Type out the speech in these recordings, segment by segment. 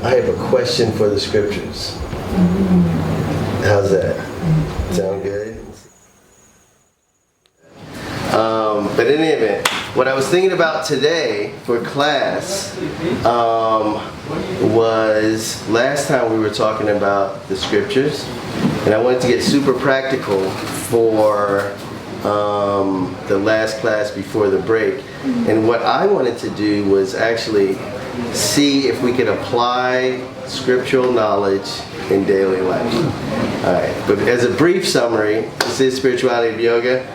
I have a question for the scriptures. How's that? Sound good? But in any event, what I was thinking about today for class was last time we were talking about the scriptures, and I wanted to get super practical for the last class before the break. And what I wanted to do was actually see if we could apply scriptural knowledge in daily life. Alright, but as a brief summary, this is Spirituality of Yoga.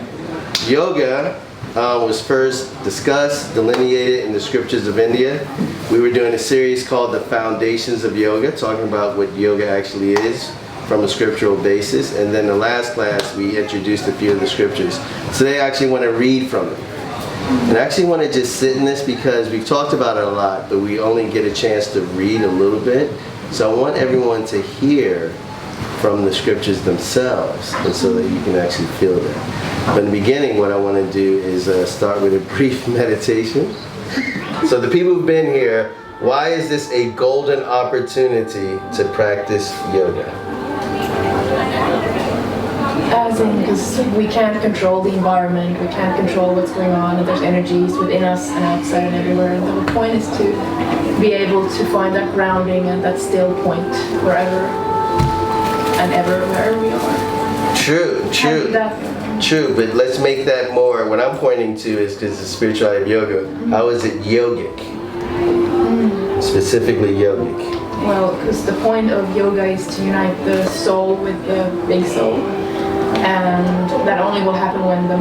Yoga was first discussed, delineated in the scriptures of India. We were doing a series called The Foundations of Yoga, talking about what yoga actually is from a scriptural basis. And then the last class, we introduced a few of the scriptures. Today I actually want to read from it. And I actually want to just sit in this because we've talked about it a lot, but we only get a chance to read a little bit. So I want everyone to hear from the scriptures themselves, and so that you can actually feel that. But in the beginning, what I want to do is start with a brief meditation. So the people who've been here, why is this a golden opportunity to practice yoga? As in, because we can't control the environment, we can't control what's going on, and there's energies within us and outside and everywhere. And the whole point is to be able to find that grounding and that still point wherever and ever where we are. True, but let's make that more, what I'm pointing to is, because it's spirituality of yoga, how is it yogic? Specifically yogic. Well, because the point of yoga is to unite the soul with the big soul. And that only will happen when the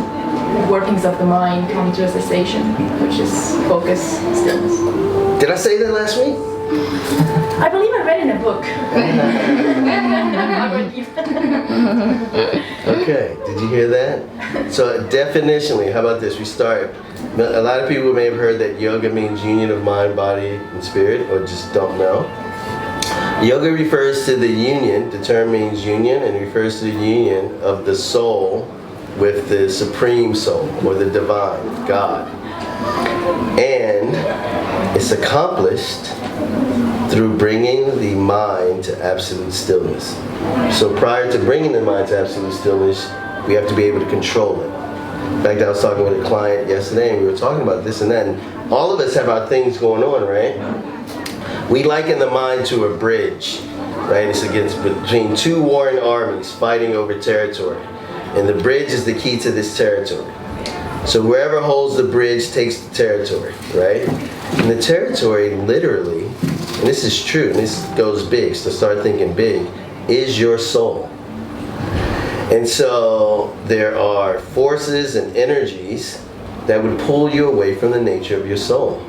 workings of the mind come to a cessation, which is focus, stillness. Did I say that last week? I believe I read in a book. Okay, did you hear that? So definitionally, how about this? We start. A lot of people may have heard that yoga means union of mind, body, and spirit, or just don't know. Yoga refers to the union, the term means union, and refers to the union of the soul with the supreme soul, or the divine, God. And it's accomplished through bringing the mind to absolute stillness. So prior to bringing the mind to absolute stillness, we have to be able to control it. In fact, I was talking with a client yesterday, and we were talking about this and that. And all of us have our things going on, right? We liken the mind to a bridge, right? It's between two warring armies fighting over territory. And the bridge is the key to this territory. So whoever holds the bridge takes the territory, right? And the territory literally, and this is true, and this goes big, so start thinking big, is your soul. And so there are forces and energies that would pull you away from the nature of your soul.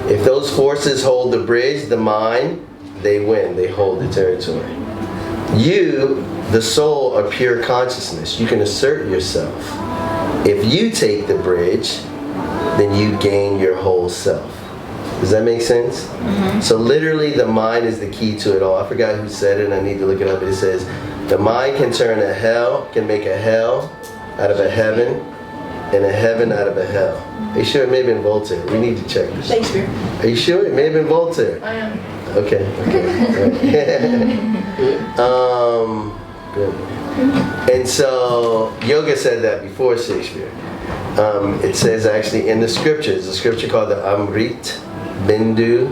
If those forces hold the bridge, the mind, they win, they hold the territory. You, the soul, are pure consciousness. You can assert yourself. If you take the bridge, then you gain your whole self. Does that make sense? Mm-hmm. So literally the mind is the key to it all. I forgot who said it, and I need to look it up. It says, the mind can turn a hell, can make a hell out of a heaven, and a heaven out of a hell. Are you sure? It may have been Voltaire. We need to check this. Shakespeare. Are you sure? It may have been Voltaire. I am. Okay. Good. And so yoga said that before Shakespeare. It says actually in the scriptures, a scripture called the Amrit Bindu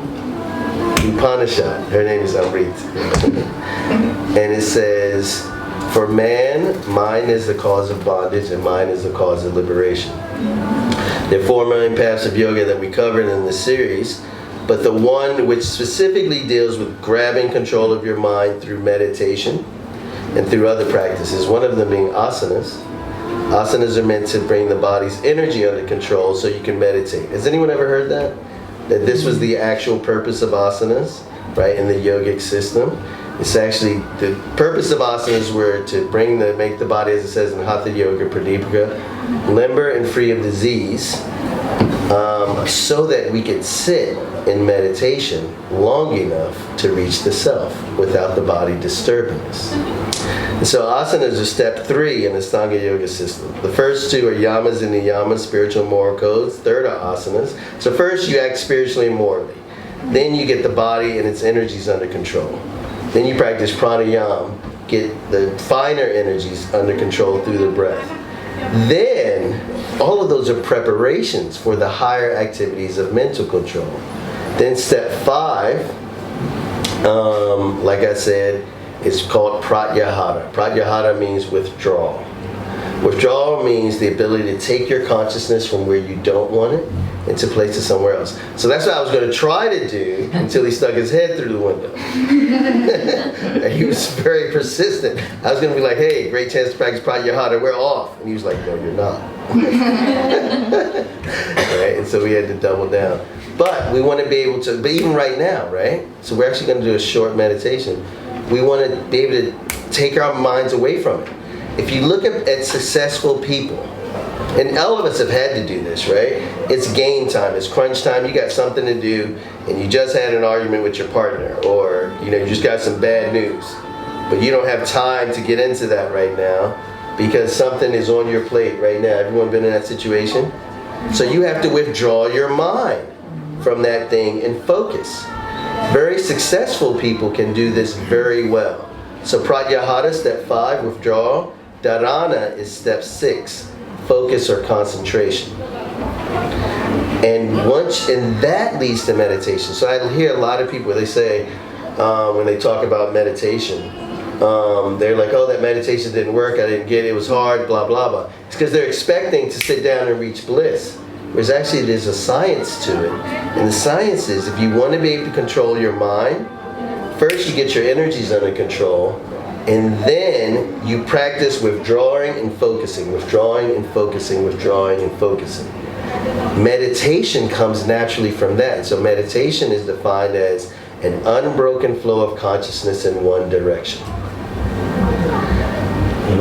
Upanishad. Her name is Amrit. And it says, for man, mind is the cause of bondage and mind is the cause of liberation. There are 4 main paths of yoga that we covered in this series, but the one which specifically deals with grabbing control of your mind through meditation and through other practices, one of them being asanas. Asanas are meant to bring the body's energy under control so you can meditate. Has anyone ever heard that? That this was the actual purpose of asanas, right, in the yogic system? It's actually, the purpose of asanas were to make the body, as it says in Hatha Yoga Pradipika, limber and free of disease, so that we could sit in meditation long enough to reach the self without the body disturbing us. And so asanas are step 3 in the Ashtanga Yoga system. The first 2 are Yamas and Niyamas, spiritual and moral codes. Third are asanas. So first you act spiritually and morally. Then you get the body and its energies under control. Then you practice pranayama, get the finer energies under control through the breath. Then, all of those are preparations for the higher activities of mental control. Then step 5, like I said, is called pratyahara. Pratyahara means withdrawal. Withdrawal means the ability to take your consciousness from where you don't want it and to place it somewhere else. So that's what I was going to try to do until he stuck his head through the window. And he was very persistent. I was going to be like, hey, great chance to practice pratyahara, we're off. And he was like, no, you're not. Right? And so we had to double down. But we want to be able to, but even right now, right? So we're actually going to do a short meditation. We want to be able to take our minds away from it. If you look at successful people, and all of us have had to do this, right? It's game time, it's crunch time, you got something to do, and you just had an argument with your partner, or you just got some bad news. But you don't have time to get into that right now because something is on your plate right now. Everyone been in that situation? So you have to withdraw your mind from that thing and focus. Very successful people can do this very well. So pratyahara, step 5, withdrawal. Dharana is step 6, focus or concentration. And that leads to meditation. So I hear a lot of people, they say, when they talk about meditation, they're like, oh, that meditation didn't work, I didn't get it, it was hard, blah, blah, blah. It's because they're expecting to sit down and reach bliss. Whereas actually there's a science to it. And the science is, if you want to be able to control your mind, first you get your energies under control, and then you practice withdrawing and focusing, withdrawing and focusing, withdrawing and focusing. Meditation comes naturally from that. So meditation is defined as an unbroken flow of consciousness in one direction.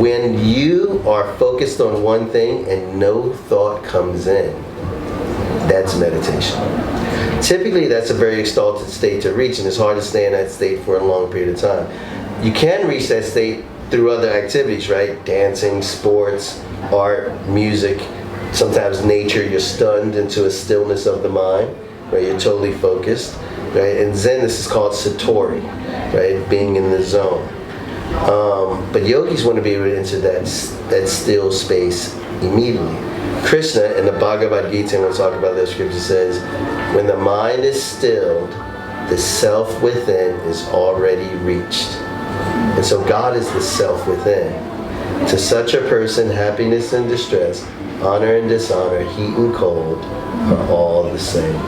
When you are focused on one thing and no thought comes in, that's meditation. Typically, that's a very exalted state to reach, and it's hard to stay in that state for a long period of time. You can reach that state through other activities, right? Dancing, sports, art, music, sometimes nature. You're stunned into a stillness of the mind, right? You're totally focused, right? In Zen, this is called satori, right? Being in the zone. But yogis want to be able to enter that still space immediately. Krishna in the Bhagavad Gita, and we'll talk about that scripture, says, when the mind is stilled, the self within is already reached. And so God is the self within. To such a person, happiness and distress, honor and dishonor, heat and cold are all the same.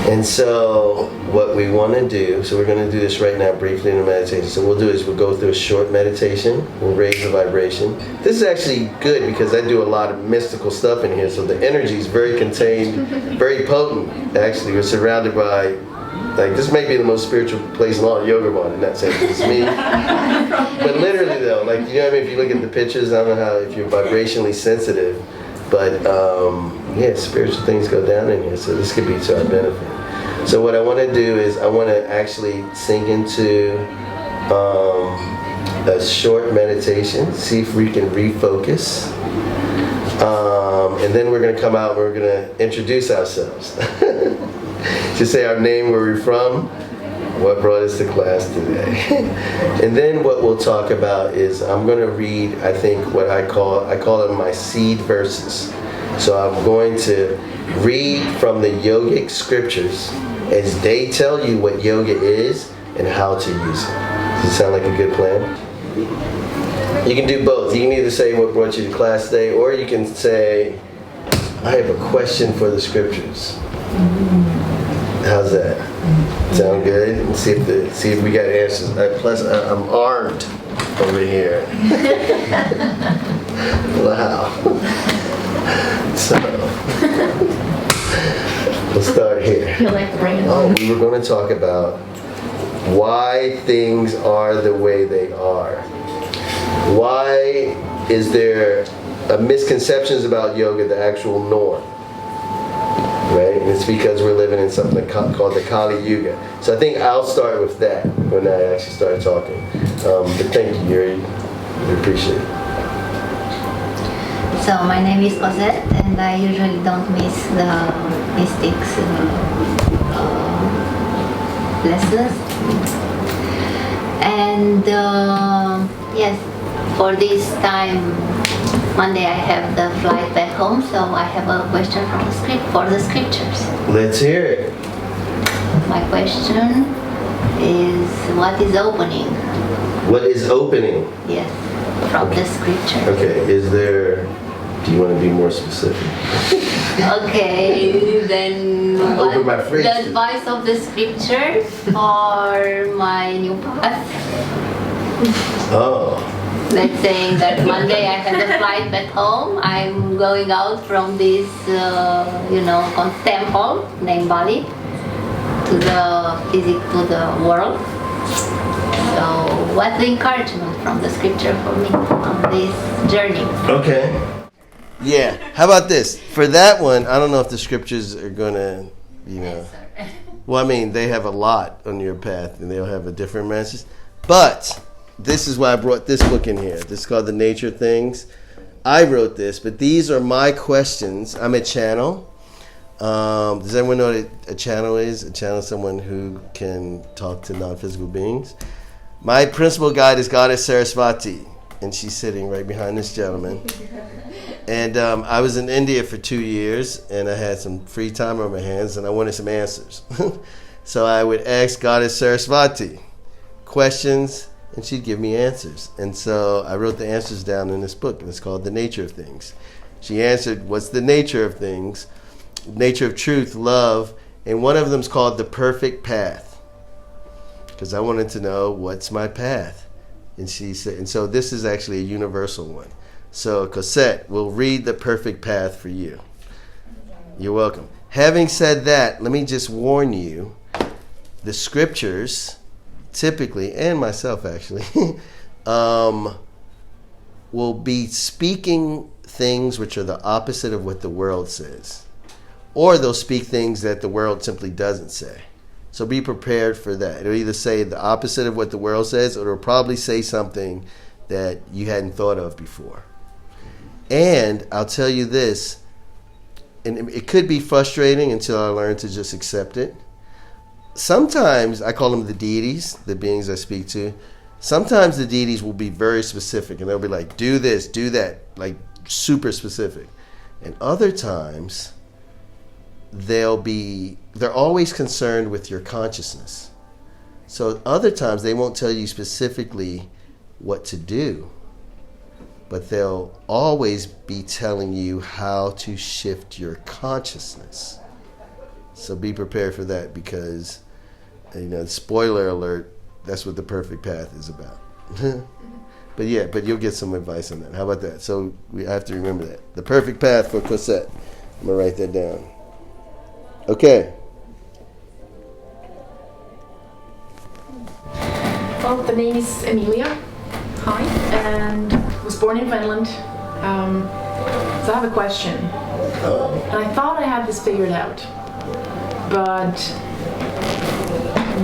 And so what we want to do, so we're going to do this right now briefly in a meditation. So what we'll do is we'll go through a short meditation. We'll raise the vibration. This is actually good because I do a lot of mystical stuff in here. So the energy is very contained, very potent. Actually, we're surrounded by, like, this may be the most spiritual place in all of Yoga Barn in that sense. It's me. But literally though, like, you know what I mean? If you look at the pictures, I don't know how, if you're vibrationally sensitive, but yeah, spiritual things go down in here. So this could be to our benefit. So what I want to do is I want to actually sink into a short meditation, see if we can refocus. And then we're going to come out and we're going to introduce ourselves. Just say our name, where we're from, what brought us to class today. And then what we'll talk about is I'm going to read, I think, what I call them my seed verses. So I'm going to read from the yogic scriptures as they tell you what yoga is and how to use it. Does it sound like a good plan? You can do both. You can either say what brought you to class today, or you can say, I have a question for the scriptures. How's that? Sound good? And see if we got answers. Plus, I'm armed over here. Wow. So, we'll start here. Feel like bringing We were going to talk about why things are the way they are. Why is there misconceptions about yoga, the actual norm? Right? And it's because we're living in something called the Kali Yuga. So I think I'll start with that when I actually start talking. But thank you, Yuri. We appreciate it. So my name is Cosette, and I usually don't miss the mystics lessons. And yes, for this time, Monday I have the flight back home, so I have a question from the scriptures. Let's hear it. My question is, what is opening? What is opening? Yes, from the scripture. Okay, do you want to be more specific? Okay, then Open my fridge. The advice of the scripture for my new path. Oh. Let's say that Monday I have the flight back home. I'm going out from this, temple named Bali to the world. So, what's the encouragement from the scripture for me on this journey? Okay. Yeah. How about this? For that one, I don't know if the scriptures are gonna, well, I mean, they have a lot on your path, and they'll have a different message. But this is why I brought this book in here. This is called The Nature of Things. I wrote this, but these are my questions. I'm a channel. Does everyone know what a channel is? A channel is someone who can talk to non-physical beings. My principal guide is Goddess Saraswati, and she's sitting right behind this gentleman. And I was in India for 2 years, and I had some free time on my hands, and I wanted some answers. So I would ask Goddess Saraswati questions, and she'd give me answers. And so I wrote the answers down in this book, and it's called The Nature of Things. She answered, what's the nature of things? Nature of truth, love, and one of them's called The Perfect Path. Because I wanted to know, what's my path? And she said, and so this is actually a universal one. So Cosette will read The Perfect Path for you. You're welcome. Having said that, let me just warn you, the scriptures typically, and myself actually, will be speaking things which are the opposite of what the world says. Or they'll speak things that the world simply doesn't say. So be prepared for that. It'll either say the opposite of what the world says, or it'll probably say something that you hadn't thought of before. And I'll tell you this, and it could be frustrating until I learn to just accept it. Sometimes, I call them the deities, the beings I speak to. Sometimes the deities will be very specific, and they'll be like, do this, do that, like super specific. And other times, they're always concerned with your consciousness. So other times, they won't tell you specifically what to do, but they'll always be telling you how to shift your consciousness. So be prepared for that, because, spoiler alert, that's what the perfect path is about. But you'll get some advice on that. How about that? So we have to remember that. The perfect path for Cosette. I'm going to write that down. Okay. Well, the name is Emilia. Hi. And was born in Finland. So I have a question. And I thought I had this figured out. But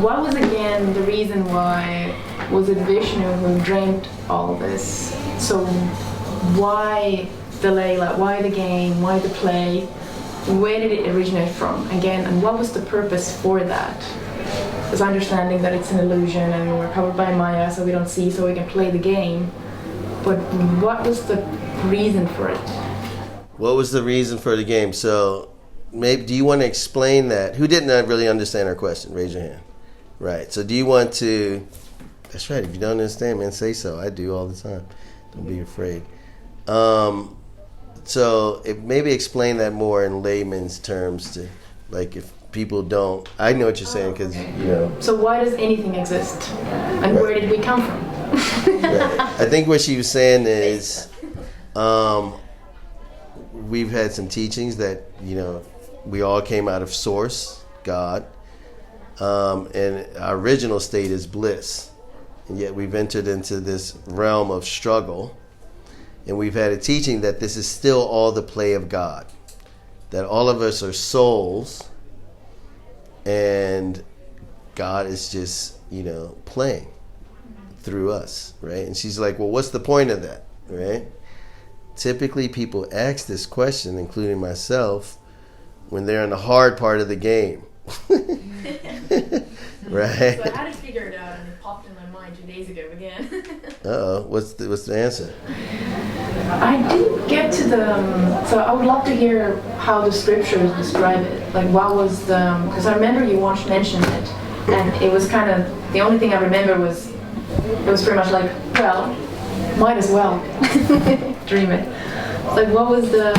what was again the reason why? Was it Vishnu who dreamed all this? So why the Layla? Why the game? Why the play? Where did it originate from again? And what was the purpose for that? Because understanding that it's an illusion and we're covered by Maya, so we don't see, so we can play the game. But what was the reason for it? What was the reason for the game? So maybe, do you want to explain that? Who didn't really understand our question? Raise your hand. Right. So do you want to... That's right. If you don't understand, man, say so. I do all the time. Don't be afraid. So maybe explain that more in layman's terms, to, like, if people don't... I know what you're saying, because, So why does anything exist? And right. Where did we come from? Right. I think what she was saying is... we've had some teachings that, we all came out of Source, God, and our original state is bliss. And yet we've entered into this realm of struggle, and we've had a teaching that this is still all the play of God, that all of us are souls, and God is just, playing through us, right? And she's like, well, what's the point of that, right? Typically, people ask this question, including myself, when they're in the hard part of the game. Right? So I had to figure it out, and it popped in my mind 2 days ago again. Uh-oh. What's the answer? I didn't get to so I would love to hear how the scriptures describe it. Like, what was because I remember you once mentioned it, and it was kind of, the only thing I remember was, it was pretty much like, well, might as well dream it. Like, what was the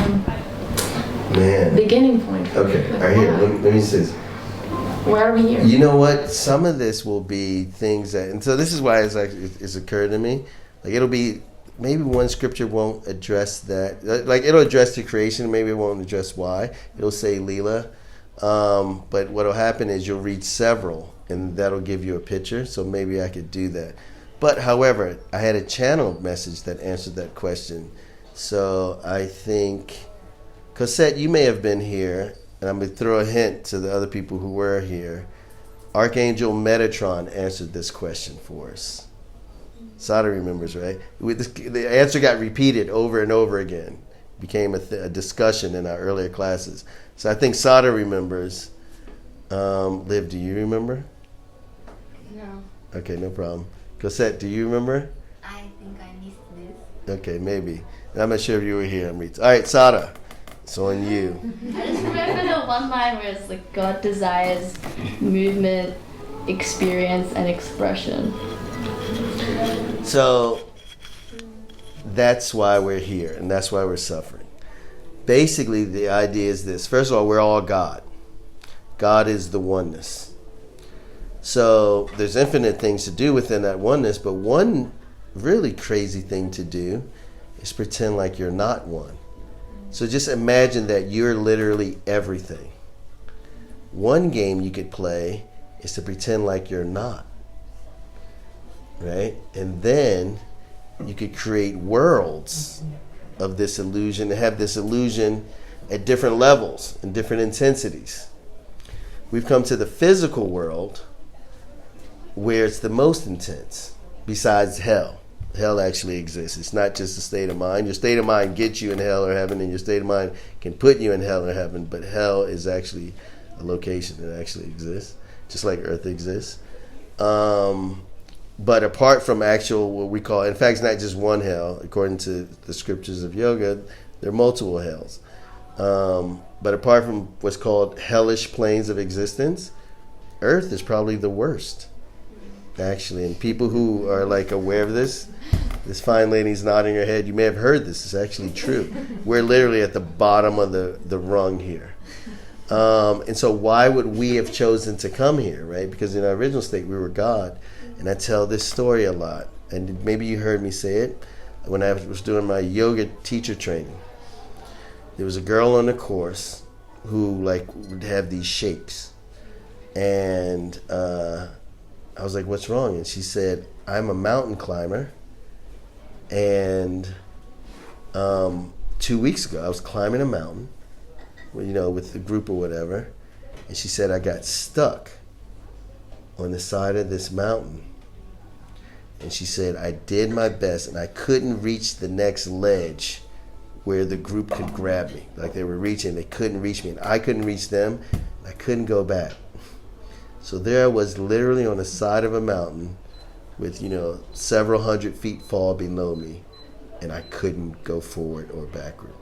beginning point? Okay, Like, all right, here, let me say this. Why are we here? You know what? Some of this will be things that, and so this is why it's occurred to me. Like, it'll be, maybe one scripture won't address that. Like, it'll address the creation, maybe it won't address why. It'll say Leela. But what'll happen is you'll read several, and that'll give you a picture. So maybe I could do that. But however, I had a channel message that answered that question. So I think, Cosette, you may have been here, and I'm going to throw a hint to the other people who were here. Archangel Metatron answered this question for us. Sada remembers, right? The answer got repeated over and over again. It became a discussion in our earlier classes. So I think Sada remembers. Liv, do you remember? No. Okay, no problem. Cosette, do you remember? I think I missed this. Okay, maybe. I'm not sure if you were here. All right, Sada, it's on you. I just remember the one line where it's like, God desires movement, experience, and expression. So that's why we're here, and that's why we're suffering. Basically, the idea is this. First of all, we're all God. God is the oneness. So there's infinite things to do within that oneness, but one really crazy thing to do is pretend like you're not one. So just imagine that you're literally everything. One game you could play is to pretend like you're not. Right? And then you could create worlds of this illusion and have this illusion at different levels and different intensities. We've come to the physical world where it's the most intense, besides hell. Hell actually exists. It's not just a state of mind. Your state of mind gets you in hell or heaven, and your state of mind can put you in hell or heaven, but hell is actually a location that actually exists, just like Earth exists. But apart from actual, what we call, in fact, it's not just one hell. According to the scriptures of yoga, there are multiple hells. But apart from what's called hellish planes of existence, Earth is probably the worst, actually. And people who are like aware of this fine lady's nodding her head, you may have heard this. It's actually true. We're literally at the bottom of the rung here. And so why would we have chosen to come here, right? Because in our original state, we were God. And I tell this story a lot. And maybe you heard me say it when I was doing my yoga teacher training. There was a girl on the course who would have these shakes. And I was like, what's wrong? And she said, I'm a mountain climber. And 2 weeks ago, I was climbing a mountain, with the group or whatever. And she said, I got stuck on the side of this mountain. And she said, I did my best, and I couldn't reach the next ledge where the group could grab me. Like they were reaching, they couldn't reach me, and I couldn't reach them. I couldn't go back. So there I was, literally on the side of a mountain with, several hundred feet fall below me, and I couldn't go forward or backward.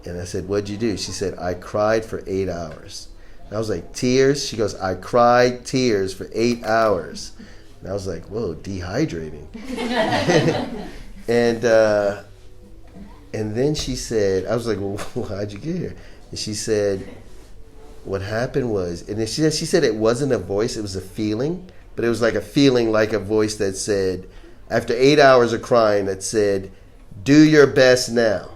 And I said, what'd you do? She said, I cried for 8 hours. And I was like, tears? She goes, I cried tears for 8 hours. And I was like, whoa, dehydrating. And then she said, I was like, well, how'd you get here? And she said, what happened was, and she said it wasn't a voice, it was a feeling, but it was like a feeling, like a voice that said, after 8 hours of crying, that said, do your best now.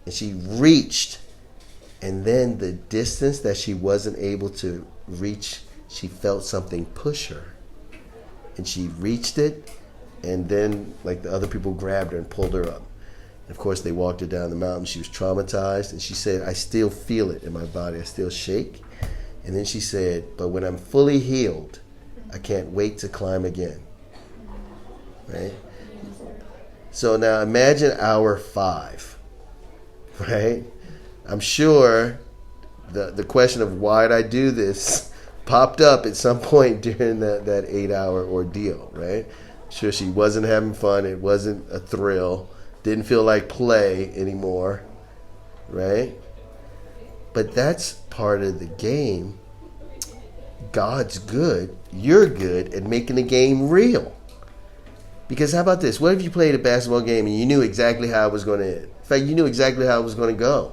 And she reached, and then the distance that she wasn't able to reach, she felt something push her. And she reached it, and then the other people grabbed her and pulled her up. And of course, they walked her down the mountain. She was traumatized, and she said, I still feel it in my body. I still shake. And then she said, but when I'm fully healed, I can't wait to climb again. Right? So now imagine hour 5, right? I'm sure the question of why did I do this popped up at some point during that 8-hour ordeal, right? Sure, she wasn't having fun. It wasn't a thrill. Didn't feel like play anymore, right? But that's part of the game. God's good. You're good at making the game real. Because how about this? What if you played a basketball game and you knew exactly how it was going to end? In fact, you knew exactly how it was going to go,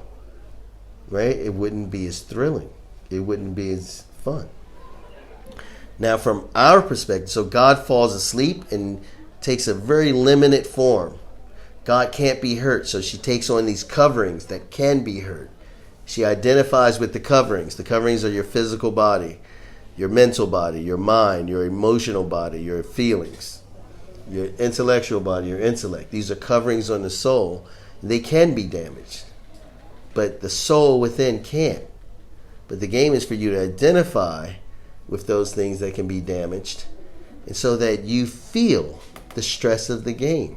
right? It wouldn't be as thrilling. It wouldn't be as fun. Now, from our perspective, so God falls asleep and takes a very limited form. God can't be hurt, so she takes on these coverings that can be hurt. She identifies with the coverings. The coverings are your physical body, your mental body, your mind, your emotional body, your feelings, your intellectual body, your intellect. These are coverings on the soul. They can be damaged, but the soul within can't. But the game is for you to identify with those things that can be damaged, and so that you feel the stress of the game.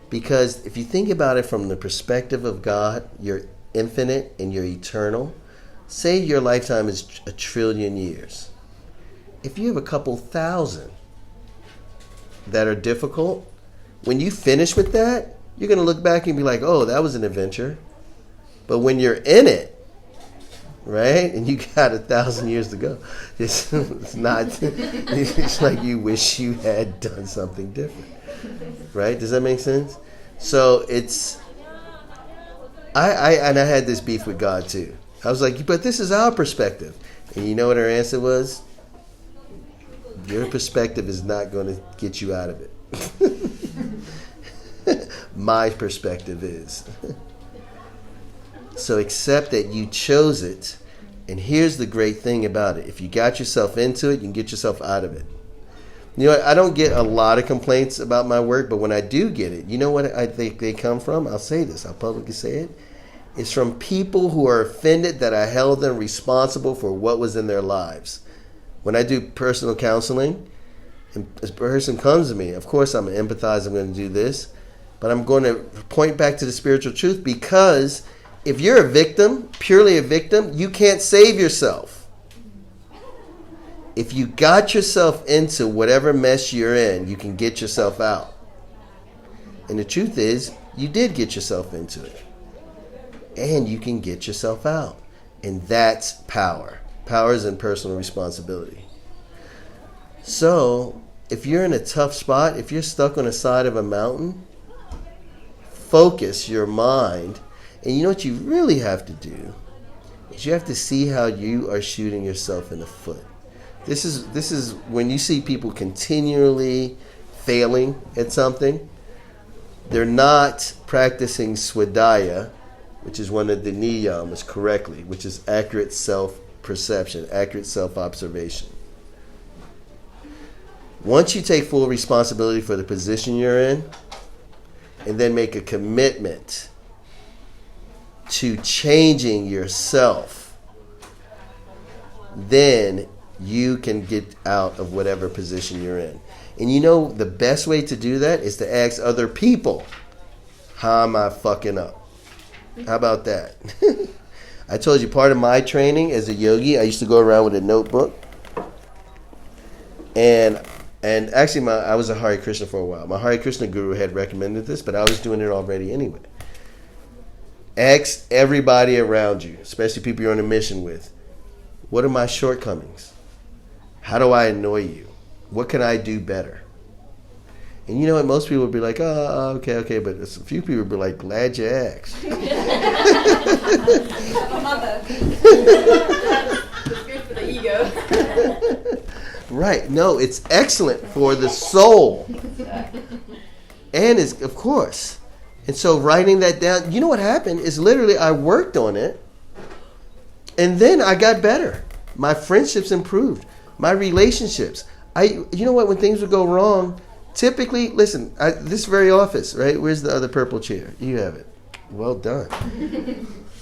Because if you think about it from the perspective of God, you're infinite and you're eternal. Say your lifetime is 1 trillion years. If you have a couple thousand that are difficult, when you finish with that, you're going to look back and be like, oh, that was an adventure. But when you're in it, right, and you got 1,000 years to go, it's not, it's like you wish you had done something different, right? Does that make sense? So it's, I had this beef with God too. I was like, but this is our perspective. And you know what her answer was? Your perspective is not going to get you out of it. My perspective is. So accept that you chose it. And here's the great thing about it. If you got yourself into it, you can get yourself out of it. You know what? I don't get a lot of complaints about my work, but when I do get it, you know what I think they come from? I'll say this. I'll publicly say it. It's from people who are offended that I held them responsible for what was in their lives. When I do personal counseling, and a person comes to me, of course I'm going to empathize, I'm going to do this, but I'm going to point back to the spiritual truth, because if you're a victim, purely a victim, you can't save yourself. If you got yourself into whatever mess you're in, you can get yourself out. And the truth is, you did get yourself into it. And you can get yourself out. And that's power. Power is in personal responsibility. So, if you're in a tough spot, if you're stuck on the side of a mountain, focus your mind. And you know what you really have to do is you have to see how you are shooting yourself in the foot. This is when you see people continually failing at something, they're not practicing swadhyaya, which is one of the Niyamas, correctly, which is accurate self-perception, accurate self-observation. Once you take full responsibility for the position you're in, and then make a commitment to changing yourself, then you can get out of whatever position you're in. And you know the best way to do that is to ask other people, how am I fucking up? How about that? I told you part of my training as a yogi, I used to go around with a notebook. And actually I was a Hare Krishna for a while. My Hare Krishna guru had recommended this, but I was doing it already anyway. Ask everybody around you, especially people you're on a mission with, what are my shortcomings? How do I annoy you? What can I do better? And you know what? Most people would be like, oh, okay. But a few people would be like, glad you asked. My mother. It's good for the ego. Right. No, it's excellent for the soul. And it's, of course. And so writing that down, you know what happened is literally I worked on it. And then I got better. My friendships improved. My relationships. You know what? When things would go wrong, typically, listen, this very office, right? Where's the other purple chair? You have it. Well done.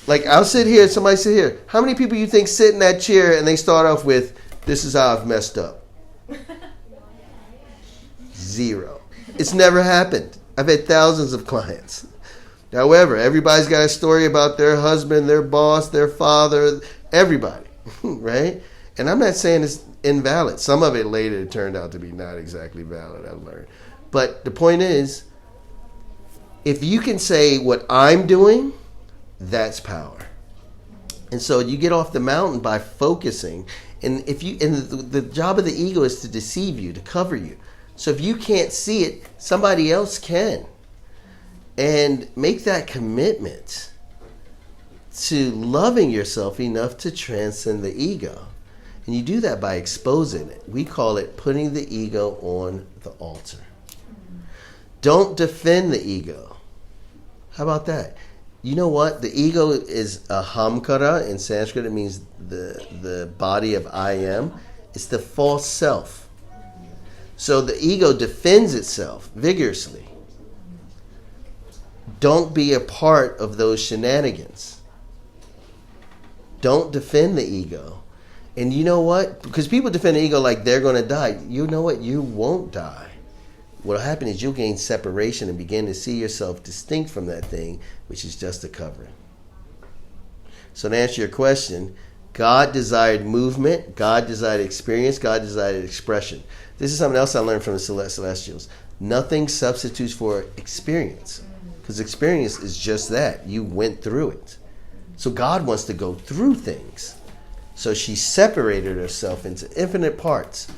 Like, I'll sit here, somebody sit here. How many people you think sit in that chair and they start off with, this is how I've messed up? 0. It's never happened. I've had thousands of clients. However, everybody's got a story about their husband, their boss, their father, Everybody, right? And I'm not saying it's invalid. Some of it later turned out to be not exactly valid, I learned. But the point is, if you can say what I'm doing, that's power. And so you get off the mountain by focusing. And the job of the ego is to deceive you, to cover you. So if you can't see it, somebody else can. And make that commitment to loving yourself enough to transcend the ego. And you do that by exposing it. We call it putting the ego on the altar. Don't defend the ego. How about that? You know what? The ego is ahamkara. In Sanskrit, it means the body of I am. It's the false self. So the ego defends itself vigorously. Don't be a part of those shenanigans. Don't defend the ego. And you know what? Because people defend the ego like they're going to die. You know what? You won't die. What will happen is you'll gain separation and begin to see yourself distinct from that thing, which is just a covering. So to answer your question, God desired movement, God desired experience, God desired expression. This is something else I learned from the Celestials. Nothing substitutes for experience. Because experience is just that. You went through it. So God wants to go through things. So she separated herself into infinite parts.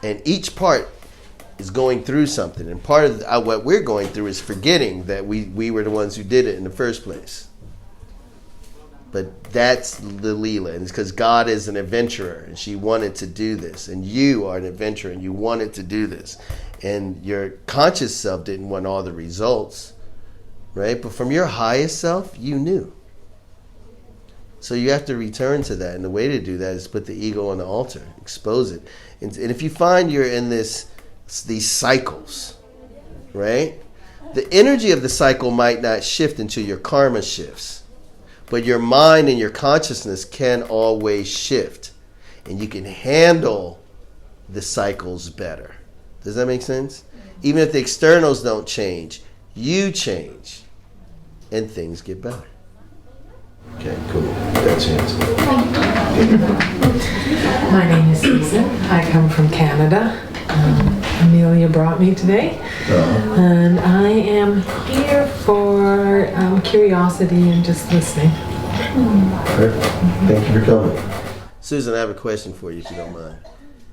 And each part is going through something. And part of what we're going through is forgetting that we were the ones who did it in the first place. But that's the Leela. And it's because God is an adventurer and she wanted to do this. And you are an adventurer and you wanted to do this. And your conscious self didn't want all the results. Right? But from your highest self, you knew. So you have to return to that. And the way to do that is put the ego on the altar. Expose it. And if you find you're in these cycles, right? The energy of the cycle might not shift until your karma shifts. But your mind and your consciousness can always shift. And you can handle the cycles better. Does that make sense? Even if the externals don't change, you change. And things get better. Okay, cool. That's your answer. My name is Susan. I come from Canada. Amelia brought me today. And I am here for curiosity and just listening. Perfect. Thank you for coming. Susan, I have a question for you if you don't mind.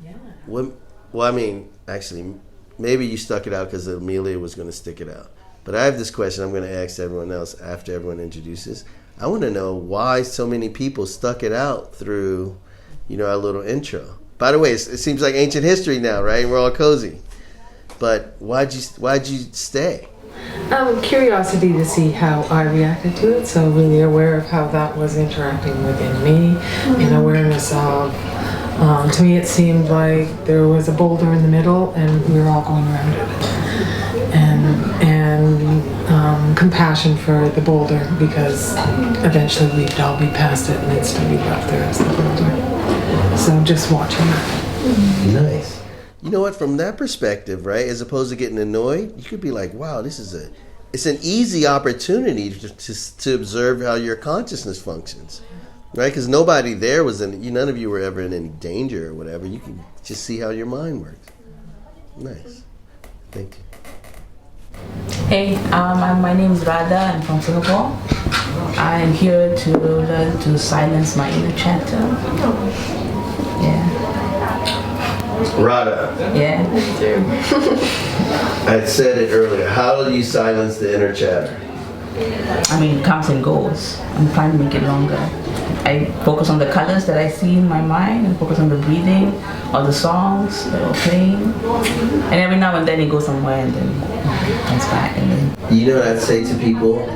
Yeah. Well, I mean, actually, maybe you stuck it out because Amelia was going to stick it out. But I have this question I'm going to ask everyone else after everyone introduces. I want to know why so many people stuck it out through, our little intro. By the way, it seems like ancient history now, right? We're all cozy. But why'd you stay? Curiosity to see how I reacted to it. So really aware of how that was interacting within me. In awareness of, to me it seemed like there was a boulder in the middle and we were all going around it. And compassion for the boulder because eventually we'd all be past it and it'd still be left there as the boulder. So just watching that. Nice. You know what? From that perspective, right, as opposed to getting annoyed, you could be like, wow, it's an easy opportunity to observe how your consciousness functions, right? Because nobody there was none of you were ever in any danger or whatever. You can just see how your mind works. Nice. Thank you. Hey, my name is Radha. I'm from Singapore. I'm here to learn to silence my inner chatter. Yeah. Radha. Yeah. I said it earlier. How do you silence the inner chatter? I mean, it comes and goes. I'm trying to make it longer. I focus on the colors that I see in my mind and focus on the breathing or the songs that are playing. And every now and then it goes somewhere and then it comes back. And then. You know what I'd say to people?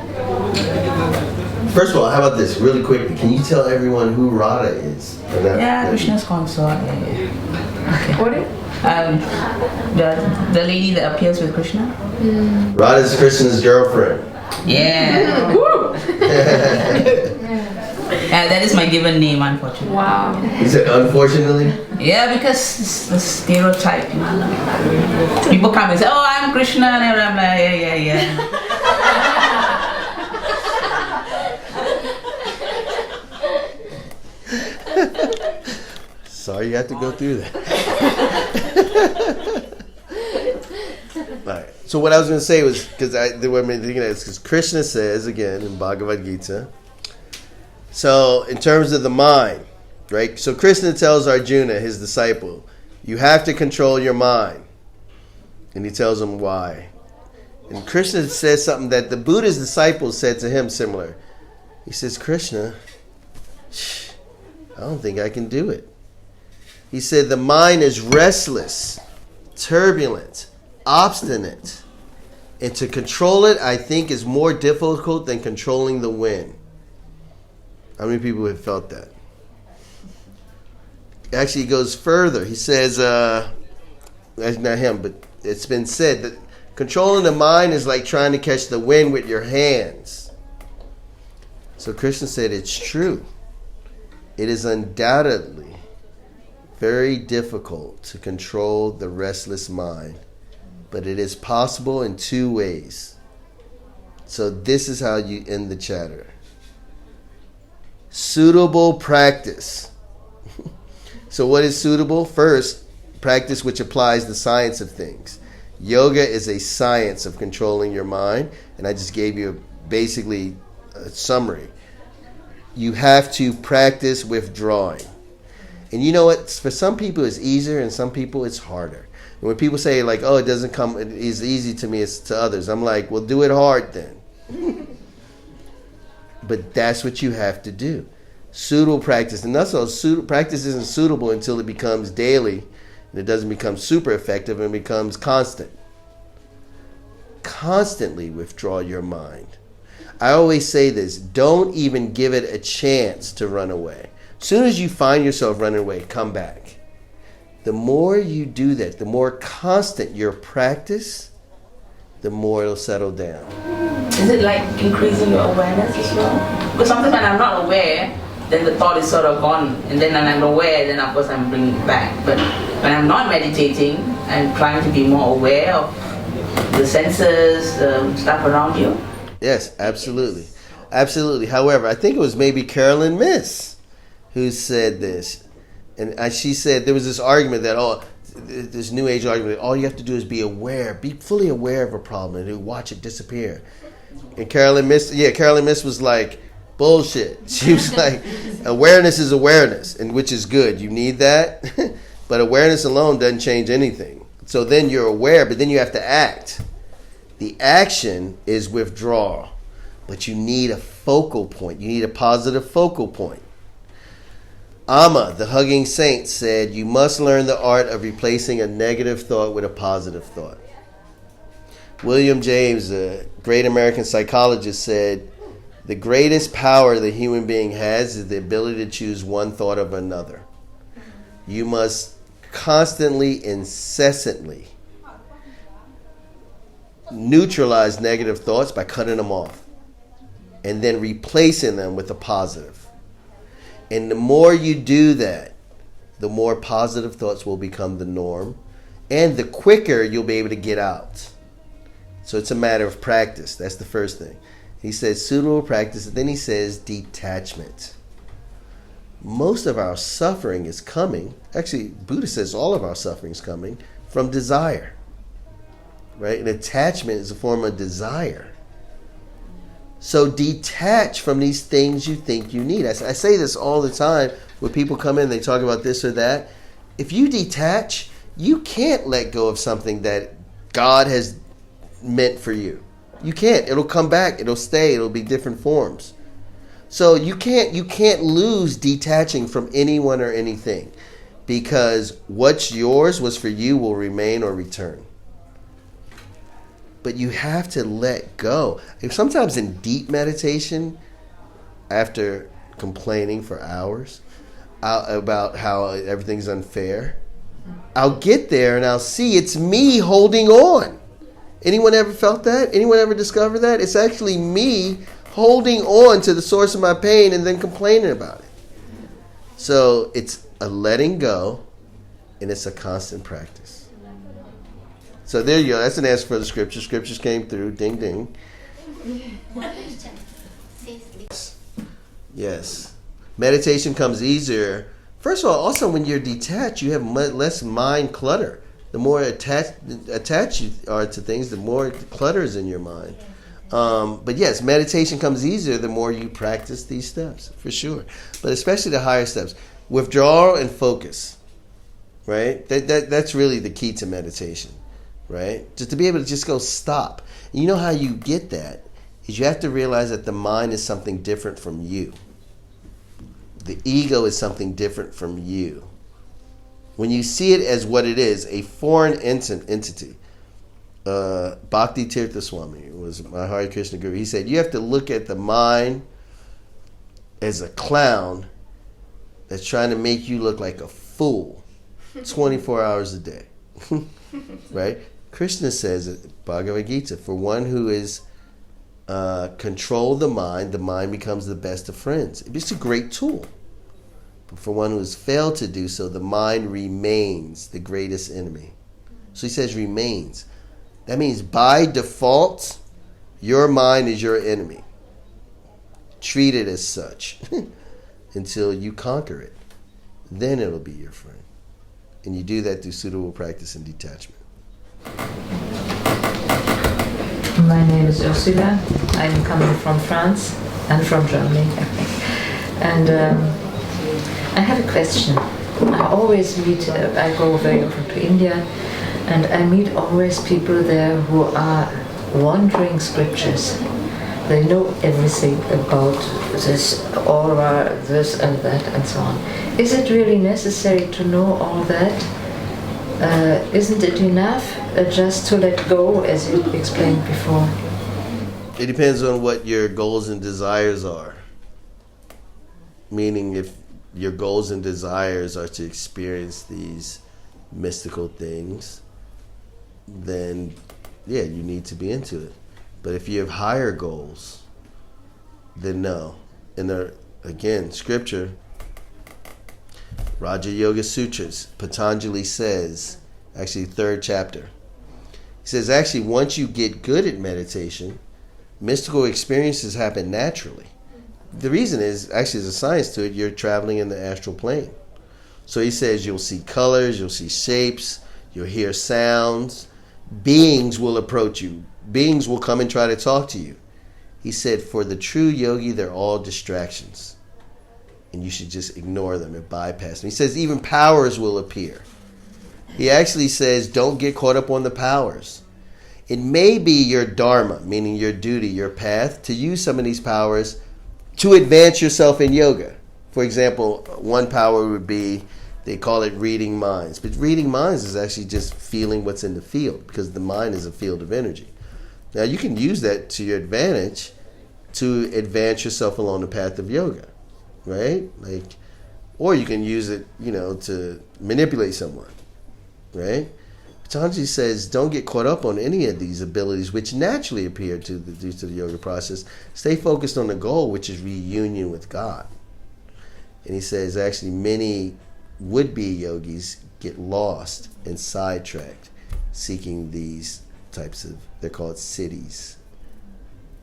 First of all, how about this, really quickly? Can you tell everyone who Radha is? Yeah, Krishna's consort. Yeah. Okay. What is the lady that appears with Krishna. Radha is Krishna's girlfriend. Yeah. That is my given name, unfortunately. Wow. You said unfortunately? Yeah, because it's the stereotype. People come and say, "Oh, I'm Krishna," and I'm like, yeah. Sorry you have to go through that. All right. So what I was going to say was, because the way I'm thinking is because Krishna says, again, in Bhagavad Gita, so in terms of the mind, right? So Krishna tells Arjuna, his disciple, you have to control your mind. And he tells him why. And Krishna says something that the Buddha's disciples said to him similar. He says, Krishna, I don't think I can do it. He said, the mind is restless, turbulent, obstinate. And to control it, I think, is more difficult than controlling the wind. How many people have felt that? Actually, he goes further. He says, not him, but it's been said that controlling the mind is like trying to catch the wind with your hands. So Krishna said it's true. It is undoubtedly very difficult to control the restless mind, but it is possible in two ways. So this is how you end the chatter. Suitable practice. So what is suitable? First, practice which applies the science of things. Yoga is a science of controlling your mind, and I just gave you basically a summary. You have to practice withdrawing. And you know what? For some people it's easier, and some people it's harder. And when people say like, oh, it doesn't come, it is easy to me, it's to others. I'm like, well, do it hard then. But that's what you have to do. Suitable practice. And also, practice isn't suitable until it becomes daily, and it doesn't become super effective and becomes constant. Constantly withdraw your mind. I always say this, don't even give it a chance to run away. As soon as you find yourself running away, come back. The more you do that, the more constant your practice, the more it'll settle down. Is it like increasing your awareness as well? Because sometimes when I'm not aware, then the thought is sort of gone. And then when I'm aware, then of course I'm bringing it back. But when I'm not meditating, I'm trying to be more aware of the senses, stuff around you. Yes, absolutely. Absolutely. However, I think it was maybe Carolyn Miss who said this. And she said there was this argument that, this New Age argument, all you have to do is be aware, be fully aware of a problem and watch it disappear. And Carolyn Miss was like, bullshit. She was like, awareness is awareness, and which is good. You need that. But awareness alone doesn't change anything. So then you're aware, but then you have to act. The action is withdrawal. But you need a focal point. You need a positive focal point. Amma, the hugging saint, said, you must learn the art of replacing a negative thought with a positive thought. William James, a great American psychologist, said, the greatest power the human being has is the ability to choose one thought over another. You must constantly, incessantly neutralize negative thoughts by cutting them off and then replacing them with a positive. And the more you do that, the more positive thoughts will become the norm, and the quicker you'll be able to get out. So it's a matter of practice. That's the first thing. He says suitable practice, and then he says detachment. Most of our suffering is coming, actually Buddha says all of our suffering is coming from desire. Right? And attachment is a form of desire. So detach from these things you think you need. I say this all the time when people come in, they talk about this or that. If you detach, you can't let go of something that God has meant for you. You can't. It'll come back. It'll stay. It'll be different forms. So you can't lose detaching from anyone or anything, because what's yours was for you will remain or return. But you have to let go. Sometimes in deep meditation, after complaining for hours about how everything's unfair, I'll get there and I'll see it's me holding on. Anyone ever felt that? Anyone ever discovered that? It's actually me holding on to the source of my pain and then complaining about it. So it's a letting go, and it's a constant practice. So there you go. That's an answer for the scripture. Scriptures came through. Ding, ding. Yes. Meditation comes easier First of all, also when you're detached, you have less mind clutter. The more attached you are to things, the more clutter is in your mind. But yes, meditation comes easier the more you practice these steps, for sure. But especially the higher steps. Withdrawal and focus, right? That's really the key to meditation, right? Just to be able to just go stop. And you know how you get that is you have to realize that the mind is something different from you. The ego is something different from you. When you see it as what it is, a foreign entity. Bhakti Tirtha Swami was my Hare Krishna guru. He said, you have to look at the mind as a clown that's trying to make you look like a fool 24 hours a day. Right? Krishna says it, Bhagavad Gita, for one who is control the mind becomes the best of friends. It's a great tool. But for one who has failed to do so, the mind remains the greatest enemy. So he says remains. That means by default, your mind is your enemy. Treat it as such until you conquer it. Then it'll be your friend. And you do that through suitable practice and detachment. My name is Ursula. I'm coming from France and from Germany, I think. And I have a question. I always meet, I go very often to India, and I meet always people there who are wandering scriptures. They know everything about this aura, this and that, and so on. Is it really necessary to know all that? Isn't it enough just to let go, as you explained before? It depends on what your goals and desires are. Meaning, if your goals and desires are to experience these mystical things, then yeah, you need to be into it. But if you have higher goals, then no. And again, scripture, Raja Yoga Sutras, Patanjali says, actually 3rd chapter, he says actually once you get good at meditation, mystical experiences happen naturally. The reason is, actually there's a science to it, you're traveling in the astral plane. So he says you'll see colors, you'll see shapes, you'll hear sounds, beings will approach you, beings will come and try to talk to you. He said for the true yogi, they're all distractions. And you should just ignore them and bypass them. He says even powers will appear. He actually says don't get caught up on the powers. It may be your dharma, meaning your duty, your path, to use some of these powers to advance yourself in yoga. For example, one power would be, they call it reading minds. But reading minds is actually just feeling what's in the field, because the mind is a field of energy. Now you can use that to your advantage to advance yourself along the path of yoga, right? Or you can use it, to manipulate someone, right? Patanjali says don't get caught up on any of these abilities which naturally appear due to the yoga process. Stay focused on the goal, which is reunion with God. And he says actually many would-be yogis get lost and sidetracked seeking these types of, they're called siddhis.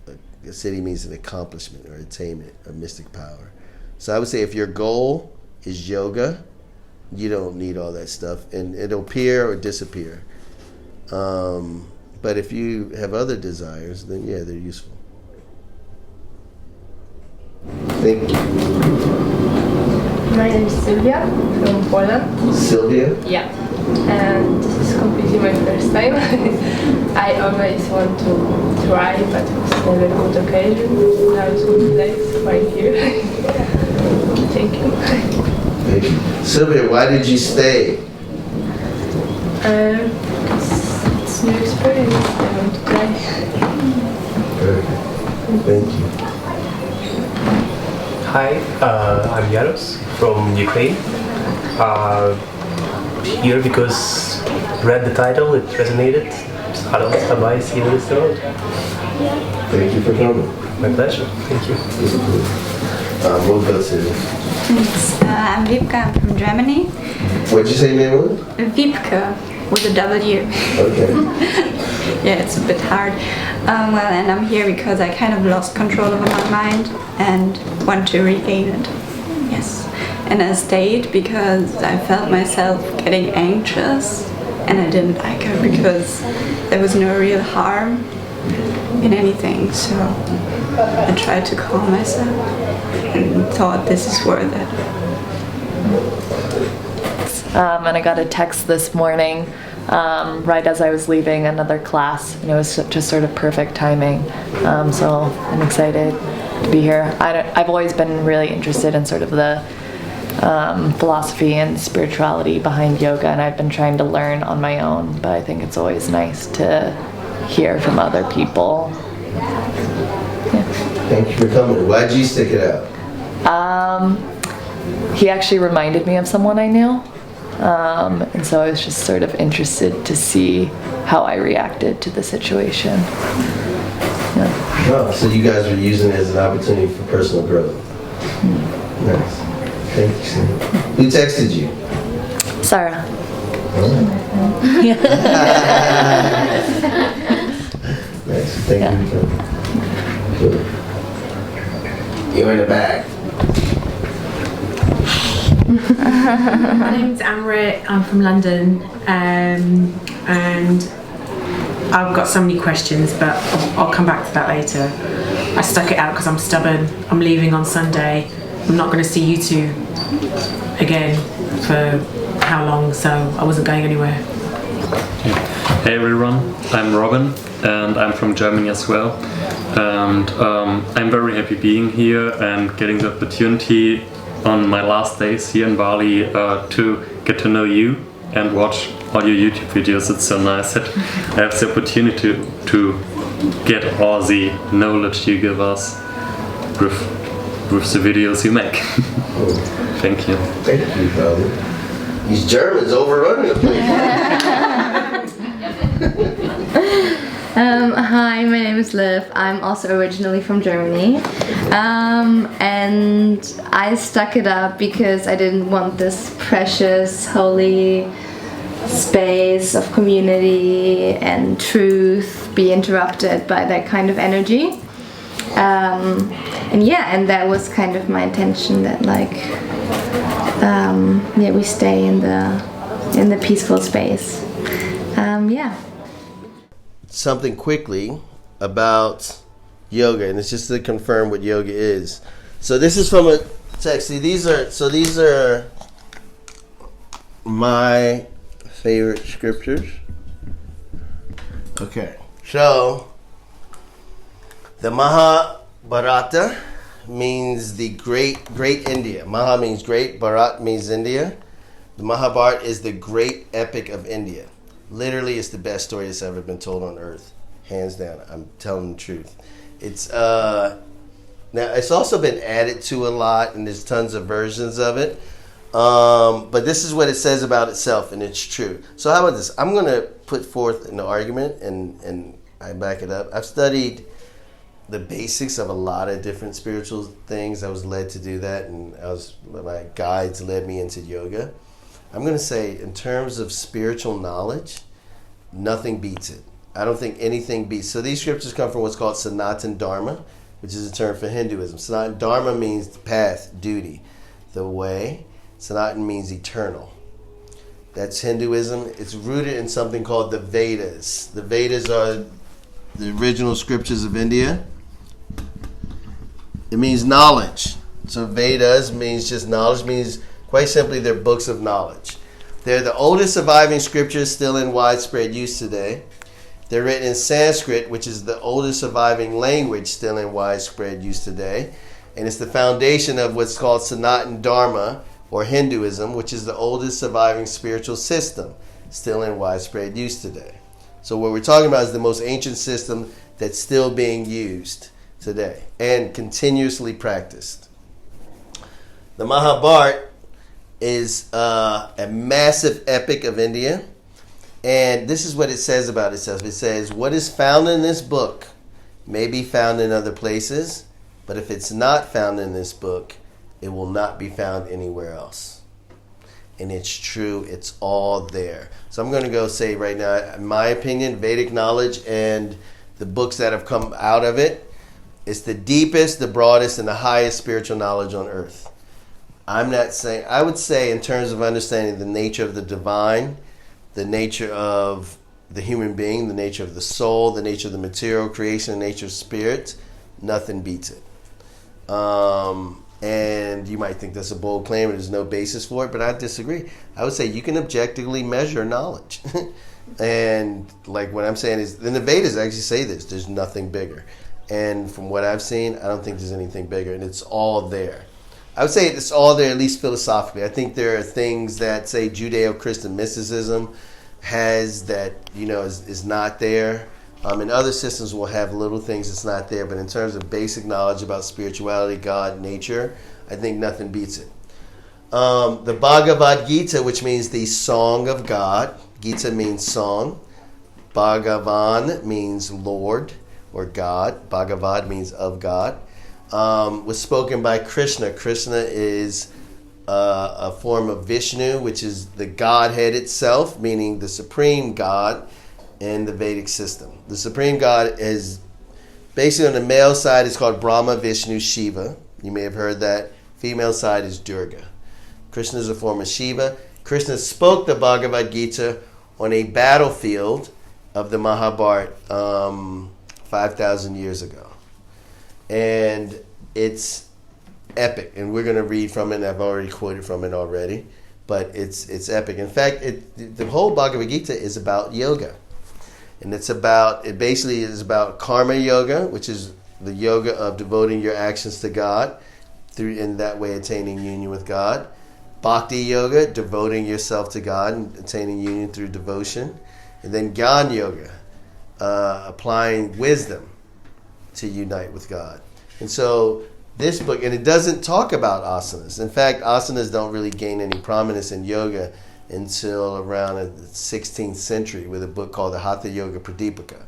A siddhi means an accomplishment or attainment of mystic power. So I would say if your goal is yoga, you don't need all that stuff, and it'll appear or disappear. But if you have other desires, then yeah, they're useful. Thank you. My name is Sylvia from Poland. Sylvia? Yeah, and this is completely my first time. I always want to try, but it was never a good occasion. Now it's a good place, right here. Thank you. Thank you. Sylvia, why did you stay? Because it's new experience. I want to try. Perfect. Thank you. Hi, I'm Yamas from Ukraine. Here because read the title, it resonated. Thank you for coming. My pleasure. Thank you. We'll go to. I'm Vipka, I'm from Germany. What'd you say your name was? Vipka with a W. Okay. Yeah, it's a bit hard. And I'm here because I kind of lost control over my mind and want to regain it. Yes. in a state because I felt myself getting anxious, and I didn't like it because there was no real harm in anything. So I tried to calm myself and thought this is worth it. And I got a text this morning right as I was leaving another class, and it was just sort of perfect timing. So I'm excited to be here. I've always been really interested in sort of the philosophy and spirituality behind yoga, and I've been trying to learn on my own, but I think it's always nice to hear from other people. Yeah. Thank you for coming. Why'd you stick it out? He actually reminded me of someone I knew. And so I was just sort of interested to see how I reacted to the situation. Yeah. Oh, so you guys were using it as an opportunity for personal growth. Nice. Thank you, Sam. Who texted you? Sarah. Nice. Thank you for coming. You're in the back. My name's Amrit, I'm from London, and I've got so many questions, but I'll come back to that later. I stuck it out because I'm stubborn. I'm leaving on Sunday. I'm not going to see you two again for how long, so I wasn't going anywhere. Hey everyone, I'm Robin, and I'm from Germany as well. And I'm very happy being here and getting the opportunity on my last days here in Bali to get to know you and watch all your YouTube videos. It's so nice that I have the opportunity to get all the knowledge you give us with the videos you make. Thank you. Thank you, brother. These Germans overrunning the place. Hi, my name is Liv. I'm also originally from Germany. And I stuck it up because I didn't want this precious, holy space of community and truth be interrupted by that kind of energy. And that was kind of my intention, that we stay in the peaceful space. Something quickly about yoga, and it's just to confirm what yoga is. So this is from a text. See, these are my favorite scriptures. Okay, so the Mahabharata means the great India. Maha means great, Bharat means India. The Mahabharata is the great epic of India. Literally, it's the best story that's ever been told on earth, hands down. I'm telling the truth. It's now it's also been added to a lot, and there's tons of versions of it. But this is what it says about itself, and it's true. So how about this? I'm going to put forth an argument, and I back it up. I've studied the basics of a lot of different spiritual things. I was led to do that, and my guides led me into yoga. I'm going to say, in terms of spiritual knowledge, nothing beats it. I don't think anything beats. So these scriptures come from what's called Sanatan Dharma, which is a term for Hinduism. Sanatan Dharma means the path, duty, the way. Sanatan means eternal. That's Hinduism. It's rooted in something called the Vedas. The Vedas are the original scriptures of India. It means knowledge. So Vedas means just knowledge, means quite simply they're books of knowledge. They're the oldest surviving scriptures still in widespread use today. They're written in Sanskrit, which is the oldest surviving language still in widespread use today. And it's the foundation of what's called Sanatan Dharma, or Hinduism, which is the oldest surviving spiritual system still in widespread use today. So what we're talking about is the most ancient system that's still being used today and continuously practiced. The Mahabharata is a massive epic of India, and this is what it says about itself. It says, what is found in this book may be found in other places, but if it's not found in this book, it will not be found anywhere else. And it's true, it's all there. So I'm going to go say right now, in my opinion, Vedic knowledge and the books that have come out of it, it's the deepest, the broadest, and the highest spiritual knowledge on earth. I'm not saying, I would say in terms of understanding the nature of the divine, the nature of the human being, the nature of the soul, the nature of the material creation, the nature of spirit, nothing beats it. And you might think that's a bold claim and there's no basis for it, but I disagree. I would say you can objectively measure knowledge. And like what I'm saying is, in the Vedas actually say this, there's nothing bigger. And from what I've seen, I don't think there's anything bigger, and it's all there. I would say it's all there, at least philosophically. I think there are things that, say, Judeo-Christian mysticism has that, is not there. And other systems will have little things that's not there, but in terms of basic knowledge about spirituality, God, nature, I think nothing beats it. The Bhagavad Gita, which means the Song of God. Gita means song. Bhagavan means Lord or God. Bhagavad means of God. Was spoken by Krishna. Krishna is a form of Vishnu, which is the Godhead itself, meaning the supreme God in the Vedic system. The supreme God is basically, on the male side is called Brahma, Vishnu, Shiva. You may have heard that. Female side is Durga. Krishna is a form of Shiva. Krishna spoke the Bhagavad Gita on a battlefield of the Mahabharata 5,000 years ago. And it's epic. And we're going to read from it, and I've already quoted from it already. But it's epic. In fact, the whole Bhagavad Gita is about yoga. And it basically is about karma yoga, which is the yoga of devoting your actions to God, through in that way attaining union with God. Bhakti yoga, devoting yourself to God and attaining union through devotion. And then Jnana yoga, applying wisdom to unite with God. And so this book, and it doesn't talk about asanas. In fact, asanas don't really gain any prominence in yoga until around the 16th century with a book called the Hatha Yoga Pradipika.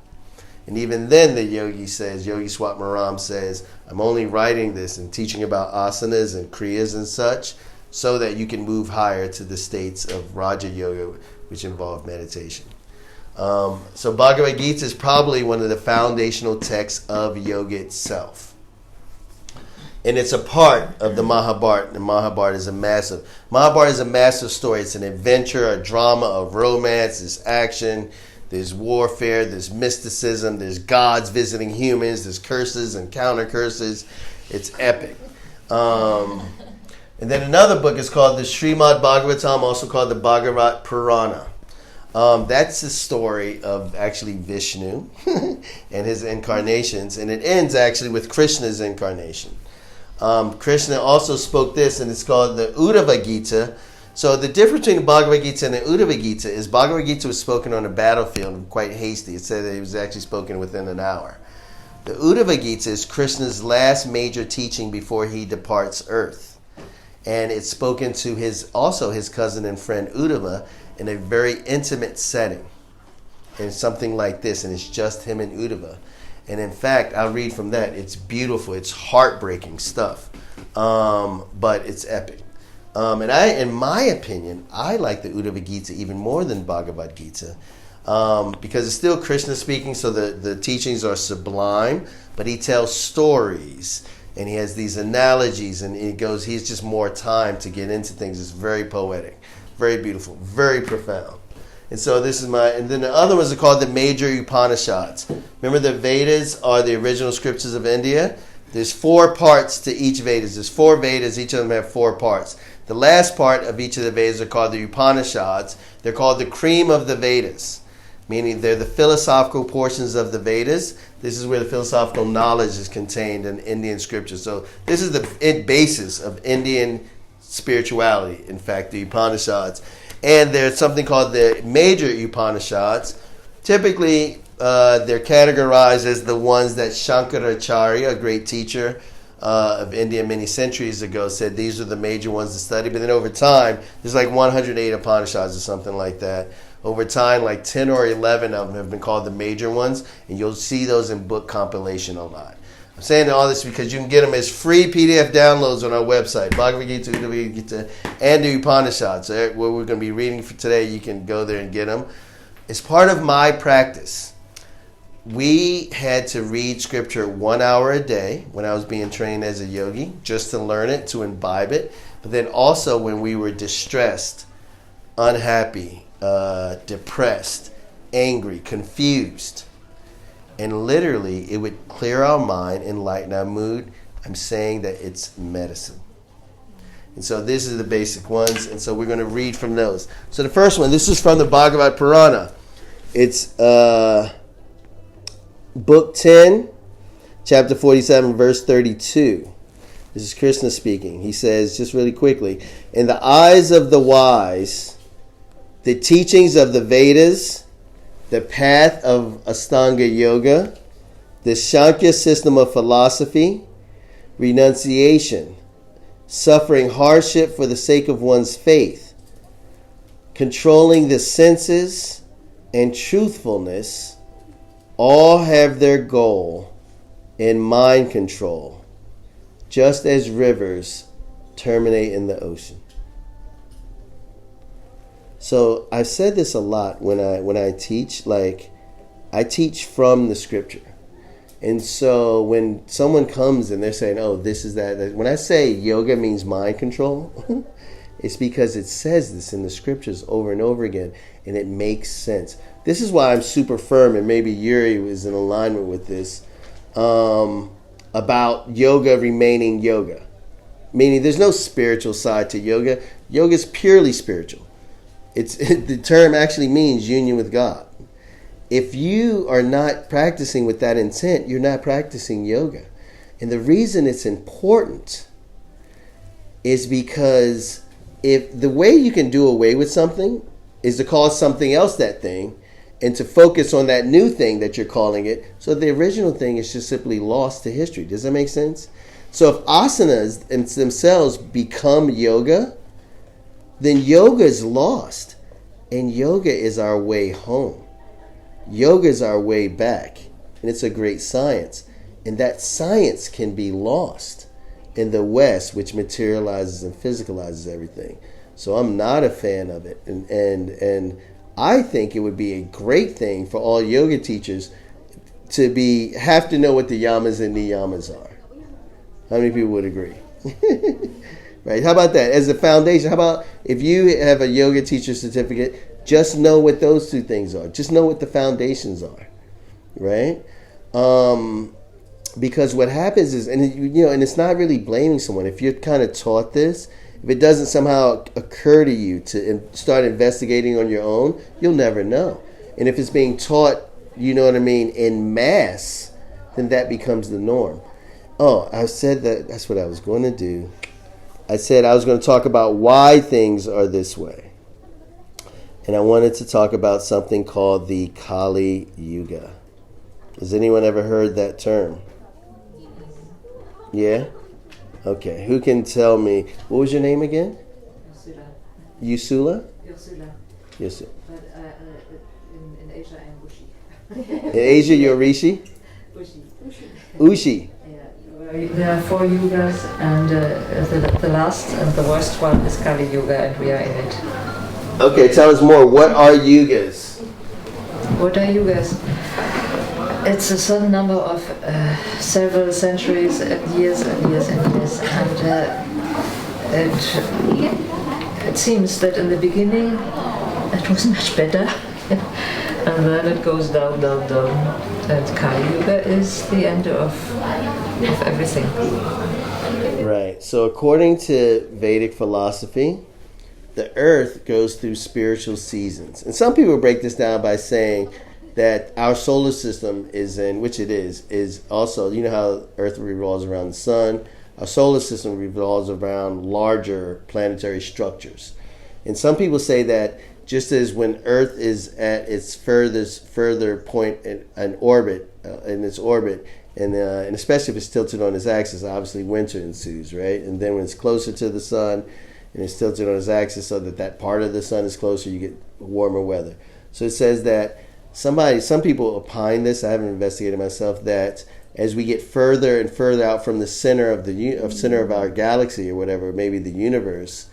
And even then the yogi Swatmaram says, I'm only writing this and teaching about asanas and kriyas and such so that you can move higher to the states of Raja Yoga, which involve meditation. So Bhagavad Gita is probably one of the foundational texts of yoga itself. And it's a part of the Mahabharata. The Mahabharata is a massive story. It's an adventure, a drama, a romance, there's action, there's warfare, there's mysticism, there's gods visiting humans, there's curses and counter curses. It's epic. And then another book is called the Srimad Bhagavatam, also called the Bhagavat Purana. That's the story of actually Vishnu and his incarnations, and it ends actually with Krishna's incarnation. Krishna also spoke this, and it's called the Uddhava Gita. So the difference between the Bhagavad Gita and the Uddhava Gita is Bhagavad Gita was spoken on a battlefield, quite hasty. It said that it was actually spoken within an hour. The Uddhava Gita is Krishna's last major teaching before he departs Earth. And it's spoken to his cousin and friend Uddhava in a very intimate setting. And something like this, and it's just him and Uddhava. And in fact, I'll read from that. It's beautiful. It's heartbreaking stuff. But it's epic. And in my opinion, I like the Uddhava Gita even more than Bhagavad Gita. Because it's still Krishna speaking, so the teachings are sublime, but he tells stories. And he has these analogies, and he's just more time to get into things. It's very poetic, very beautiful, very profound. And so and then the other ones are called the major Upanishads. Remember, the Vedas are the original scriptures of India. There's 4 parts to each Vedas. There's 4 Vedas, each of them have 4 parts. The last part of each of the Vedas are called the Upanishads. They're called the cream of the Vedas, meaning they're the philosophical portions of the Vedas. This is where the philosophical knowledge is contained in Indian scripture. So this is the basis of Indian spirituality, in fact, the Upanishads. And there's something called the major Upanishads. Typically, they're categorized as the ones that Shankaracharya, a great teacher of India many centuries ago, said these are the major ones to study. But then over time, there's like 108 Upanishads or something like that. Over time, like 10 or 11 of them have been called the major ones, and you'll see those in book compilation a lot. I'm saying all this because you can get them as free PDF downloads on our website, Bhagavad Gita, Uddhava Gita, and the Upanishads. So where we're going to be reading for today, you can go there and get them. As part of my practice, we had to read scripture 1 hour a day when I was being trained as a yogi, just to learn it, to imbibe it. but then also when we were distressed, unhappy, depressed, angry, confused. And literally, it would clear our mind and lighten our mood. I'm saying that it's medicine. And so this is the basic ones, and so we're going to read from those. So the first one, this is from the Bhagavad Purana. It's Book 10, Chapter 47, verse 32. This is Krishna speaking. He says, just really quickly, in the eyes of the wise, the teachings of the Vedas, the path of Astanga Yoga, the Sankhya system of philosophy, renunciation, suffering hardship for the sake of one's faith, controlling the senses, and truthfulness, all have their goal in mind control, just as rivers terminate in the ocean. So I've said this a lot when I teach. Like, I teach from the scripture, and so when someone comes and they're saying, "Oh, this is that," when I say yoga means mind control, it's because it says this in the scriptures over and over again, and it makes sense. This is why I'm super firm, and maybe Yuri was in alignment with this, about yoga remaining yoga, meaning there's no spiritual side to yoga. Yoga is purely spiritual. The term actually means union with God. If you are not practicing with that intent, you're not practicing yoga. And the reason it's important is because if the way you can do away with something is to call something else that thing and to focus on that new thing that you're calling it, so the original thing is just simply lost to history. Does that make sense? So if asanas themselves become yoga, then yoga is lost. And yoga is our way home. Yoga is our way back. And it's a great science. And that science can be lost in the West, which materializes and physicalizes everything. So I'm not a fan of it. And I think it would be a great thing for all yoga teachers to have to know what the Yamas and Niyamas are. How many people would agree? Right? How about that? As a foundation, how about if you have a yoga teacher certificate, just know what those two things are. Just know what the foundations are. Right? Because what happens is, and it's not really blaming someone. If you're kind of taught this, if it doesn't somehow occur to you to start investigating on your own, you'll never know. And if it's being taught, in mass, then that becomes the norm. Oh, I said that's what I was going to do. I said I was going to talk about why things are this way. And I wanted to talk about something called the Kali Yuga. Has anyone ever heard that term? Yeah? Okay. Who can tell me, what was your name again? Yusula? Yusula. But in Asia I'm Ushi. In Asia you're Rishi? Ushi. There are 4 yugas, and the last and the worst one is Kali Yuga, and we are in it. Okay, tell us more. What are yugas? What are yugas? It's a certain number of several centuries and years and years and years, and it seems that in the beginning it was much better, and then it goes down, down, down. And Kali Yuga is the end of everything. Right. So according to Vedic philosophy, the earth goes through spiritual seasons. And some people break this down by saying that our solar system which it is also, how earth revolves around the sun, our solar system revolves around larger planetary structures. And some people say that just as when Earth is at its further point in its orbit, and especially if it's tilted on its axis, obviously winter ensues, right? And then when it's closer to the sun and it's tilted on its axis so that part of the sun is closer, you get warmer weather. So it says that some people opine this, I haven't investigated myself, that as we get further and further out from the center of our galaxy or whatever, maybe the universe,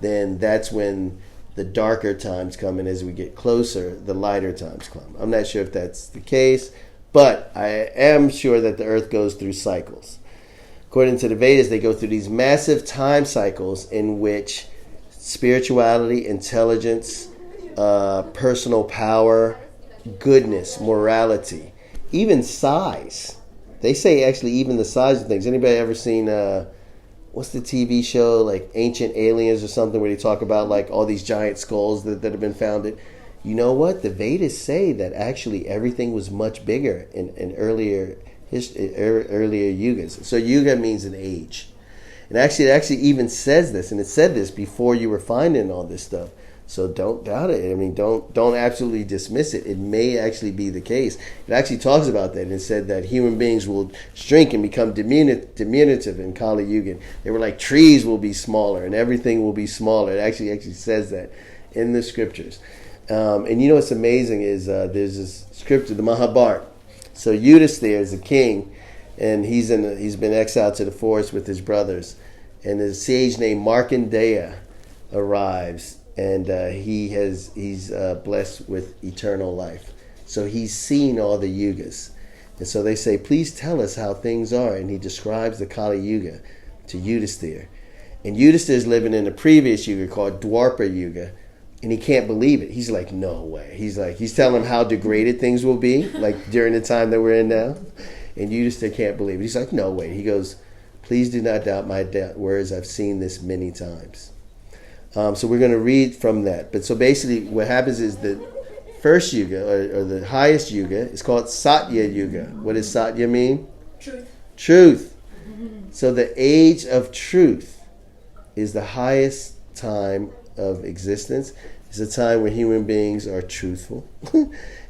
then that's when the darker times come, and as we get closer, the lighter times come. I'm not sure if that's the case, but I am sure that the Earth goes through cycles. according to the Vedas, they go through these massive time cycles in which spirituality, intelligence, personal power, goodness, morality, even size. They say actually even the size of things. Anybody ever seen what's the TV show, like Ancient Aliens or something, where they talk about like all these giant skulls that have been founded? You know what? The Vedas say that actually everything was much bigger in earlier yugas. So yuga means an age. And actually, it actually even says this, and it said this before you were finding all this stuff. So don't doubt it. I mean, don't absolutely dismiss it. It may actually be the case. It actually talks about that, and it said that human beings will shrink and become diminutive in Kali Yuga. They were like trees will be smaller, and everything will be smaller. It actually says that in the scriptures. And you know what's amazing is there's this scripture, the Mahabharata. So Yudhisthira is a king, and he's been exiled to the forest with his brothers, and a sage named Markandeya arrives, and he's blessed with eternal life. So he's seen all the yugas, and so they say, please tell us how things are, and he describes the Kali Yuga to Yudhisthira, and Yudhisthira is living in the previous yuga called Dwapara Yuga, and he can't believe it. He's like, no way. He's telling him how degraded things will be, like during the time that we're in now. And Yudhisthira can't believe it. He's like, no way. He goes, please do not doubt my words. I've seen this many times. So we're going to read from that. But so basically what happens is the first yuga, or the highest yuga, is called Satya Yuga. What does Satya mean? Truth. So the age of truth is the highest time of existence. It's a time when human beings are truthful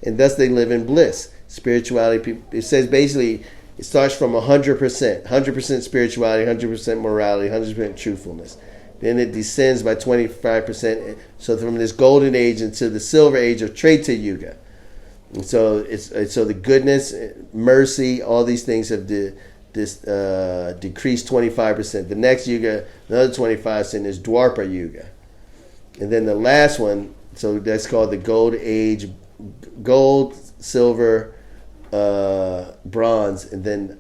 and thus they live in bliss. Spirituality, it says basically it starts from 100% spirituality, 100% morality, 100% truthfulness. Then it descends by 25%. So from this golden age into the silver age of Treta Yuga. And so so the goodness, mercy, all these things have decreased 25%. The next yuga, another 25% is Dwapara Yuga. And then the last one, so that's called the gold age, gold, silver, bronze, and then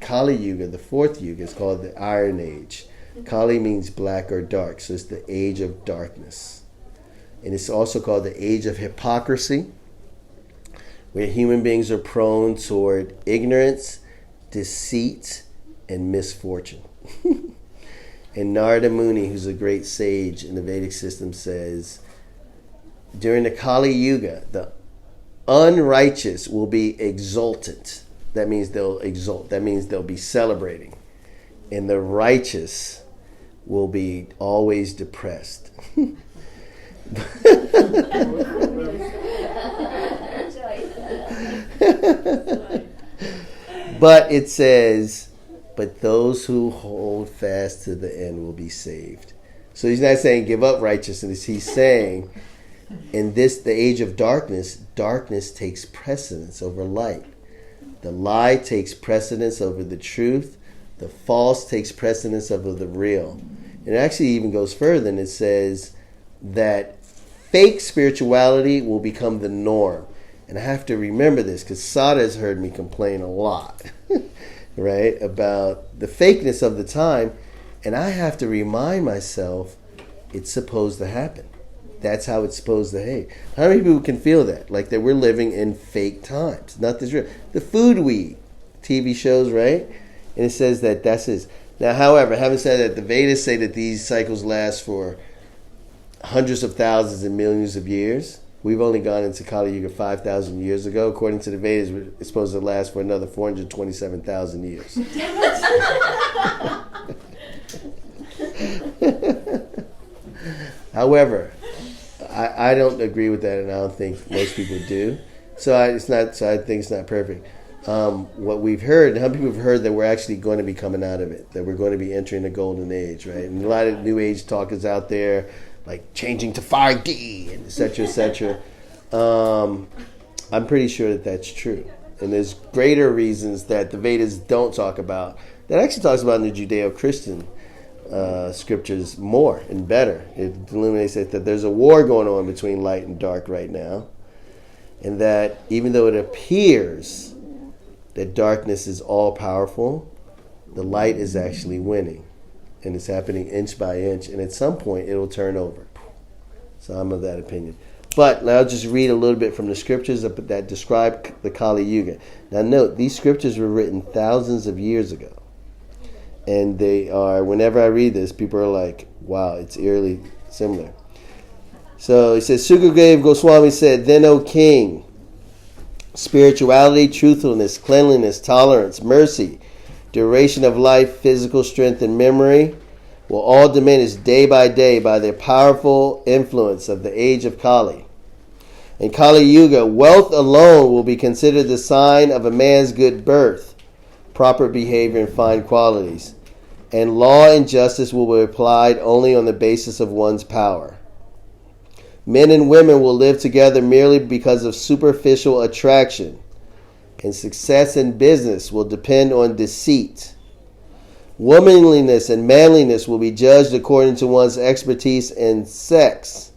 Kali Yuga, the fourth yuga, is called the Iron Age. Kali means black or dark, so it's the age of darkness. And it's also called the age of hypocrisy, where human beings are prone toward ignorance, deceit, and misfortune. And Narada Muni, who's a great sage in the Vedic system, says, during the Kali Yuga, the unrighteous will be exultant. That means they'll exult. That means they'll be celebrating. And the righteous will be always depressed. But it says, but those who hold fast to the end will be saved. So he's not saying give up righteousness. He's saying in this, the age of darkness, darkness takes precedence over light. The lie takes precedence over the truth. The false takes precedence over the real. It actually even goes further, and it says that fake spirituality will become the norm. And I have to remember this because Sada has heard me complain a lot, right, about the fakeness of the time. And I have to remind myself it's supposed to happen. That's how it's supposed to behave. How many people can feel that? Like that we're living in fake times. Nothing's real. The food we eat, TV shows, right? And it says that that's his. Now, however, having said that, the Vedas say that these cycles last for hundreds of thousands and millions of years. We've only gone into Kali Yuga 5,000 years ago. According to the Vedas, it's supposed to last for another 427,000 years. However, I don't agree with that, and I don't think most people do. So I think it's not perfect. What we've heard, how many people have heard that we're actually going to be coming out of it, that we're going to be entering the golden age, right? And a lot of new age talk is out there, like changing to 5D and et cetera, I'm pretty sure that that's true. And there's greater reasons that the Vedas don't talk about, that actually talks about in the Judeo-Christian scriptures more and better. It illuminates that there's a war going on between light and dark right now, and that even though it appears that darkness is all powerful, the light is actually winning. And it's happening inch by inch. And at some point, it'll turn over. So I'm of that opinion. But now I'll just read a little bit from the scriptures that describe the Kali Yuga. Now note, these scriptures were written thousands of years ago. And they are, whenever I read this, people are like, wow, it's eerily similar. So he says, Sukadeva Goswami said, "Then, O king, spirituality, truthfulness, cleanliness, tolerance, mercy, duration of life, physical strength, and memory will all diminish day by day by the powerful influence of the age of Kali. In Kali Yuga, wealth alone will be considered the sign of a man's good birth, proper behavior, and fine qualities. And law and justice will be applied only on the basis of one's power. Men and women will live together merely because of superficial attraction, and success in business will depend on deceit. Womanliness and manliness will be judged according to one's expertise in sex,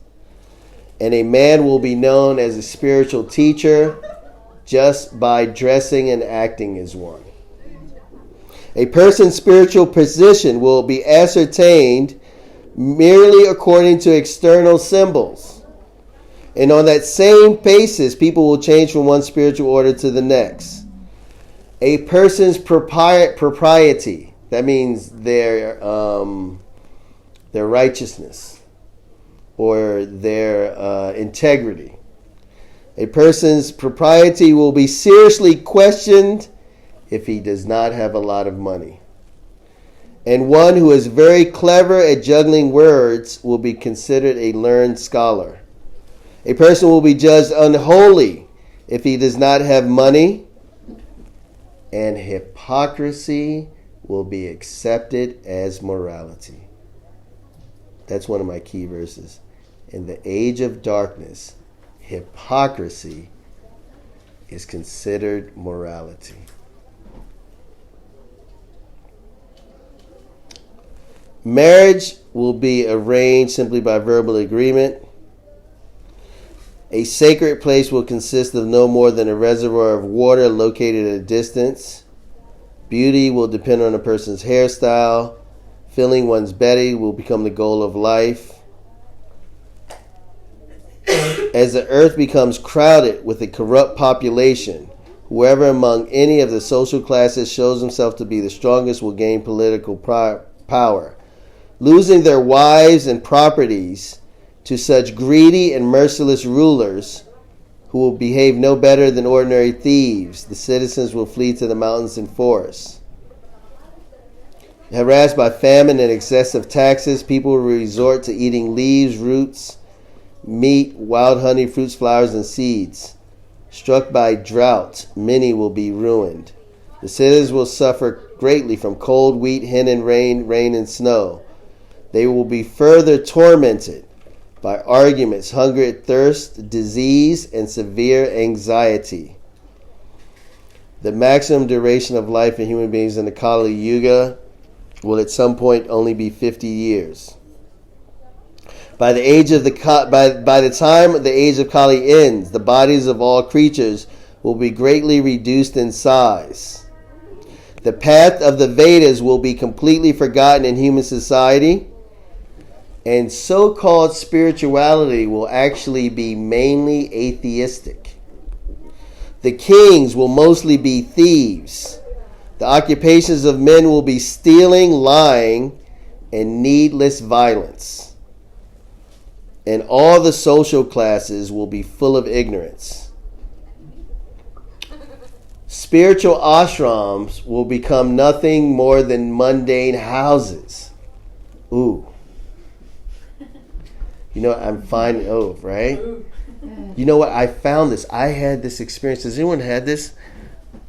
and a man will be known as a spiritual teacher just by dressing and acting as one. A person's spiritual position will be ascertained merely according to external symbols. And on that same basis, people will change from one spiritual order to the next. A person's propriety, that means their righteousness or their integrity. A person's propriety will be seriously questioned if he does not have a lot of money. And one who is very clever at juggling words will be considered a learned scholar. A person will be judged unholy if he does not have money, and hypocrisy will be accepted as morality. That's one of my key verses. In the age of darkness, hypocrisy is considered morality. Marriage will be arranged simply by verbal agreement. A sacred place will consist of no more than a reservoir of water located at a distance. Beauty will depend on a person's hairstyle. Filling one's belly will become the goal of life. As the earth becomes crowded with a corrupt population, whoever among any of the social classes shows himself to be the strongest will gain political power. Losing their wives and properties to such greedy and merciless rulers who will behave no better than ordinary thieves, the citizens will flee to the mountains and forests. Harassed by famine and excessive taxes, people will resort to eating leaves, roots, meat, wild honey, fruits, flowers, and seeds. Struck by drought, many will be ruined. The citizens will suffer greatly from cold, wheat, hen, and rain and snow. They will be further tormented by arguments, hunger, thirst, disease, and severe anxiety. The maximum duration of life in human beings in the Kali Yuga will at some point only be 50 years. By the time the age of Kali ends, the bodies of all creatures will be greatly reduced in size. The path of the Vedas will be completely forgotten in human society, and so-called spirituality will actually be mainly atheistic. The kings will mostly be thieves. The occupations of men will be stealing, lying, and needless violence. And all the social classes will be full of ignorance. Spiritual ashrams will become nothing more than mundane houses. Ooh. You know, I'm finding, right? You know what? I found this. I had this experience. Has anyone had this?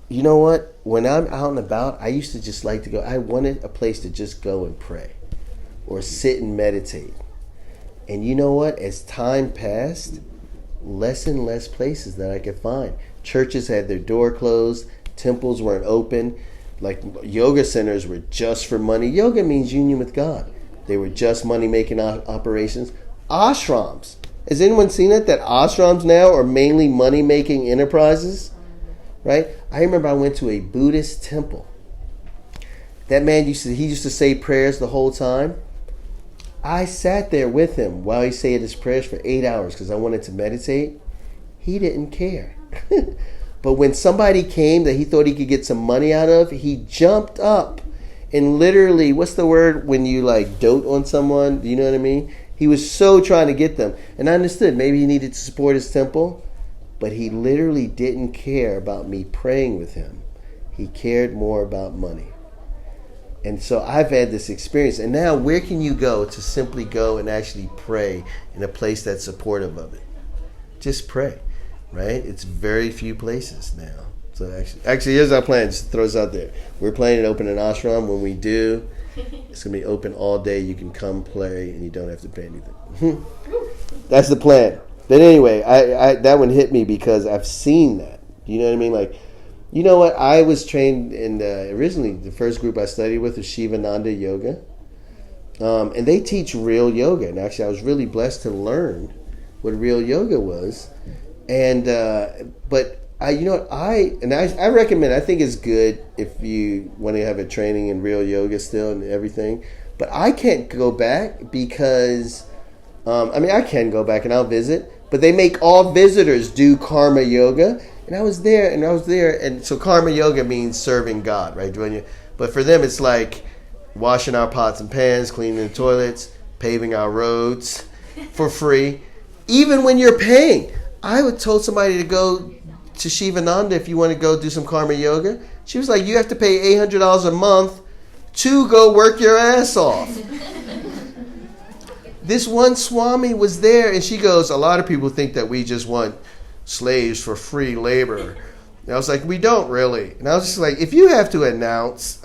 You know what? When I'm out and about, I used to just like to go. I wanted a place to just go and pray or sit and meditate. And you know what? As time passed, less and less places that I could find. Churches had their door closed. Temples weren't open. Like yoga centers were just for money. Yoga means union with God. They were just money-making operations. Ashrams. Has anyone seen it? That ashrams now are mainly money-making enterprises? Right? I remember I went to a Buddhist temple. That man used to say prayers the whole time. I sat there with him while he said his prayers for 8 hours because I wanted to meditate. He didn't care. But when somebody came that he thought he could get some money out of, he jumped up and literally, what's the word when you like dote on someone? Do you know what I mean? He was so trying to get them. And I understood maybe he needed to support his temple, but he literally didn't care about me praying with him. He cared more about money. And so I've had this experience. And now where can you go to simply go and actually pray in a place that's supportive of it? Just pray, right? It's very few places now. So actually here's our plan. Just throw this out there. We're planning to open an ashram. When we do, it's going to be open all day. You can come play and you don't have to pay anything. That's the plan. But anyway, I that one hit me because I've seen that. You know what I mean? Like, you know what? I was trained in originally the first group I studied with was Shivananda Yoga. And they teach real yoga. And actually I was really blessed to learn what real yoga was. And but I recommend, I think it's good if you want to have a training in real yoga still and everything. But I can't go back because I can go back and I'll visit, but they make all visitors do karma yoga. And I was there, and so karma yoga means serving God, right? But for them, it's like washing our pots and pans, cleaning the toilets, paving our roads for free, even when you're paying. I would told somebody to go to Shivananda if you want to go do some karma yoga. She was like, you have to pay $800 a month to go work your ass off. This one Swami was there, and she goes, a lot of people think that we just want slaves for free labor. And I was like, we don't really. And I was just like, if you have to announce,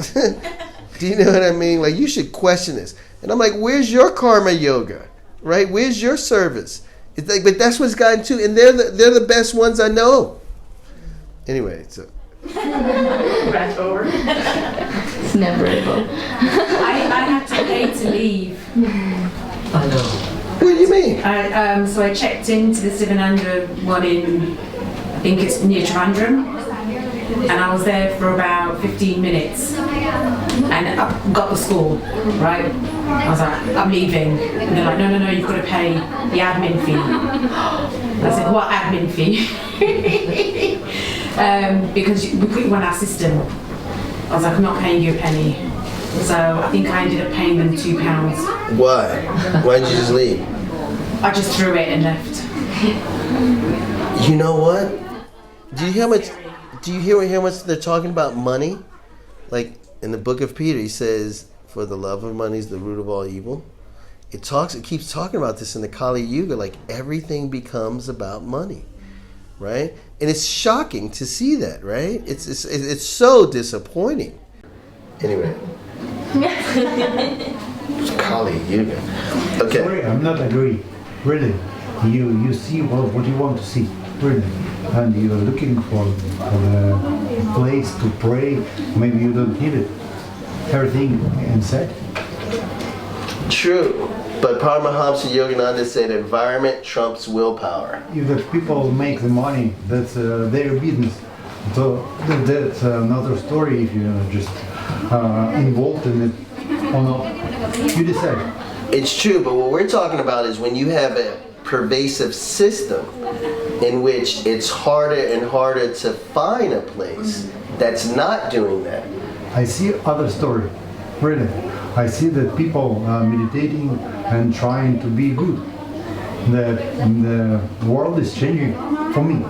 do you know what I mean? Like, you should question this. And I'm like, where's your karma yoga? Right? Where's your service? It's like, but that's what's gotten to, and they're the best ones I know. Anyway, so. Rant over. It's never able. I had to pay to leave. I know. What do you mean? So I checked into the Sivananda one in, I think it's near Trivandrum, and I was there for about 15 minutes, and I got the school, right? I was like, I'm leaving, and they're like, no, you've got to pay the admin fee. I said, what admin fee? Because we put you on our system. I was like, I'm not paying you a penny. So I think I ended up paying them £2. Why? Why did you just leave? I just threw it and left. You know what? Do you hear how much they're talking about money? Like in the book of Peter, he says, for the love of money is the root of all evil. It keeps talking about this in the Kali Yuga, like everything becomes about money, right? And it's shocking to see that, right? It's so disappointing. Anyway. Kali Yuga. Okay. Sorry, I'm not agree. Really, you see what you want to see. Really, and you're looking for a place to pray. Maybe you don't need it. Everything inside. True, but Paramahamsa Yogananda said environment trumps willpower. If the people make the money, that's their business. So that's another story. If you're just involved in it or not, you decide. It's true, but what we're talking about is when you have a pervasive system in which it's harder and harder to find a place that's not doing that. I see other story, really. I see that people are meditating and trying to be good. That the world is changing for me.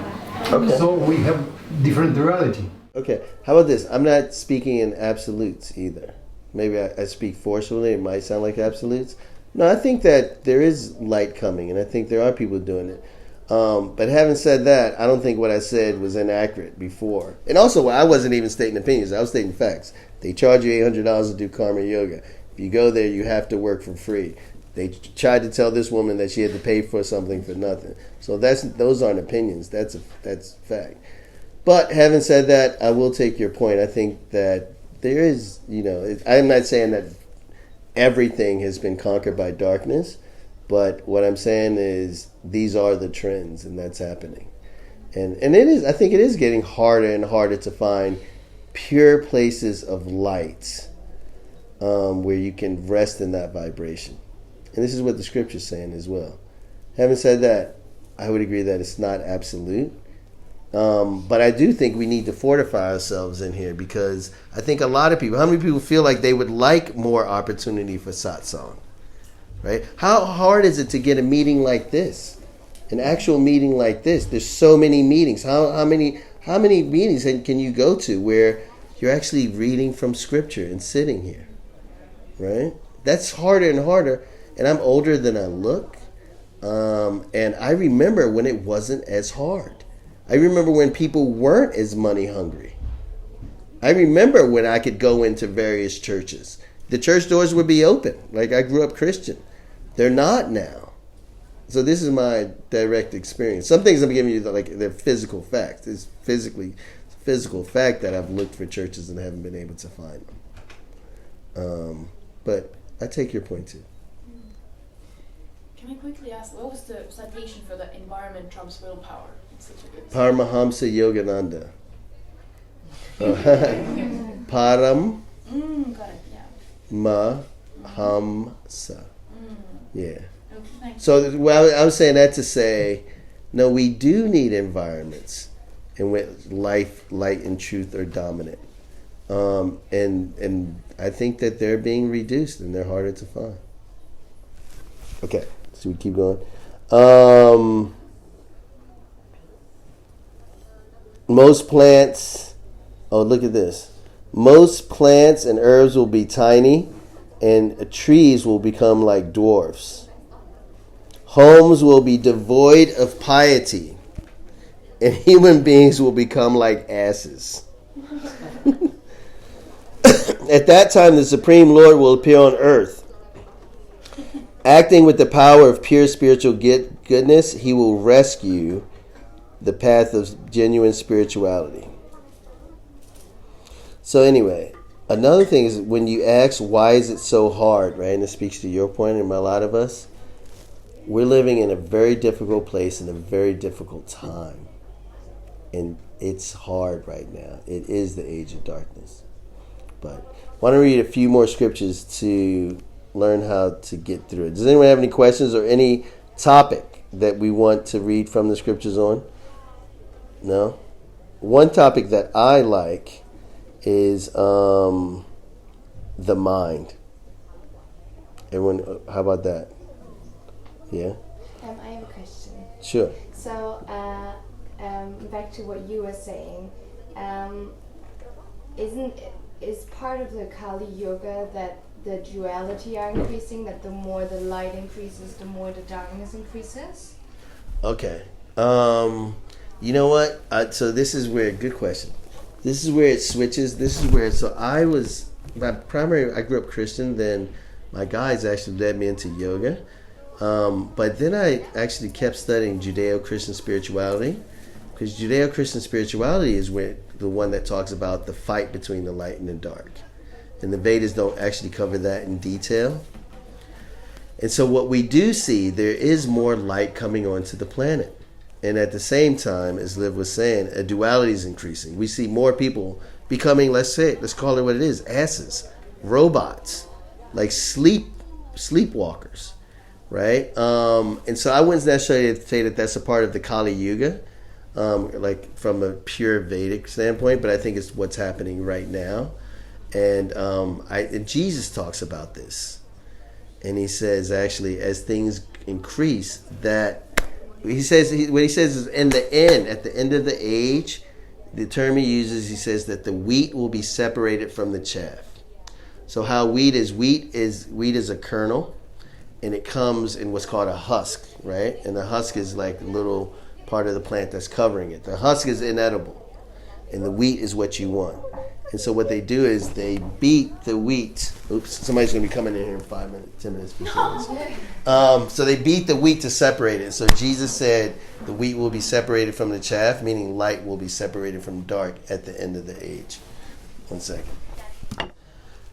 Okay. So we have different reality. Okay, how about this? I'm not speaking in absolutes either. Maybe I speak forcefully, it might sound like absolutes. No, I think that there is light coming, and I think there are people doing it. But having said that, I don't think what I said was inaccurate before. And also, I wasn't even stating opinions, I was stating facts. They charge you $800 to do karma yoga. If you go there, you have to work for free. They tried to tell this woman that she had to pay for something for nothing. So those aren't opinions, that's fact. But having said that, I will take your point. I think that there is, I'm not saying that everything has been conquered by darkness, but what I'm saying is these are the trends, and that's happening. And it is, I think it is getting harder and harder to find pure places of light where you can rest in that vibration. And this is what the scripture's saying as well. Having said that, I would agree that it's not absolute. But I do think we need to fortify ourselves in here, because I think a lot of people, how many people feel like they would like more opportunity for satsang? Right? How hard is it to get a meeting like this? An actual meeting like this? There's so many meetings. How many meetings can you go to where you're actually reading from scripture and sitting here? Right? That's harder and harder. And I'm older than I look. And I remember when it wasn't as hard. I remember when people weren't as money hungry. I remember when I could go into various churches. The church doors would be open. Like, I grew up Christian. They're not now. So this is my direct experience. Some things I'm giving you, like, they're physical facts. It's physical fact that I've looked for churches and haven't been able to find them. But I take your point too. Can I quickly ask, what was the citation for the environment trumps willpower? It's such a good Paramahamsa Yogananda. Param got it, yeah. Mahamsa. Yeah. So well, I was saying that to say, no, we do need environments in which life, light, and truth are dominant. And I think that they're being reduced and they're harder to find. Okay, so we keep going. Most plants, look at this. Most plants and herbs will be tiny, and trees will become like dwarfs. Homes will be devoid of piety, and human beings will become like asses. At that time, the Supreme Lord will appear on earth. Acting with the power of pure spiritual goodness, he will rescue the path of genuine spirituality. So anyway, another thing is when you ask why is it so hard, right? And it speaks to your point and a lot of us. We're living in a very difficult place in a very difficult time. And it's hard right now. It is the age of darkness. But I want to read a few more scriptures to learn how to get through it. Does anyone have any questions or any topic that we want to read from the scriptures on? No? One topic that I like is the mind. Everyone, how about that? Yeah? I have a question. Sure. So, back to what you were saying, is part of the Kali Yuga that the duality are increasing, that the more the light increases, the more the darkness increases? Okay. You know what? So this is where, good question. This is where it switches. This is where, so I grew up Christian, then my guides actually led me into yoga. But then I actually kept studying Judeo-Christian spirituality, because Judeo-Christian spirituality is the one that talks about the fight between the light and the dark. And the Vedas don't actually cover that in detail. And so what we do see, there is more light coming onto the planet. And at the same time, as Liv was saying, a duality is increasing. We see more people becoming, let's call it what it is, asses, robots, like sleepwalkers, right? And so I wouldn't necessarily say that that's a part of the Kali Yuga, like from a pure Vedic standpoint, but I think it's what's happening right now. And Jesus talks about this. And he says, actually, as things increase, that what he says is in the end, at the end of the age, the term he uses, he says that the wheat will be separated from the chaff. So how wheat is a kernel, and it comes in what's called a husk, right? And the husk is like a little part of the plant that's covering it. The husk is inedible, and the wheat is what you want. And so what they do is they beat the wheat. Oops, somebody's going to be coming in here in 5 minutes, 10 minutes, 15 minutes. So they beat the wheat to separate it. So Jesus said the wheat will be separated from the chaff, meaning light will be separated from dark at the end of the age. 1 second.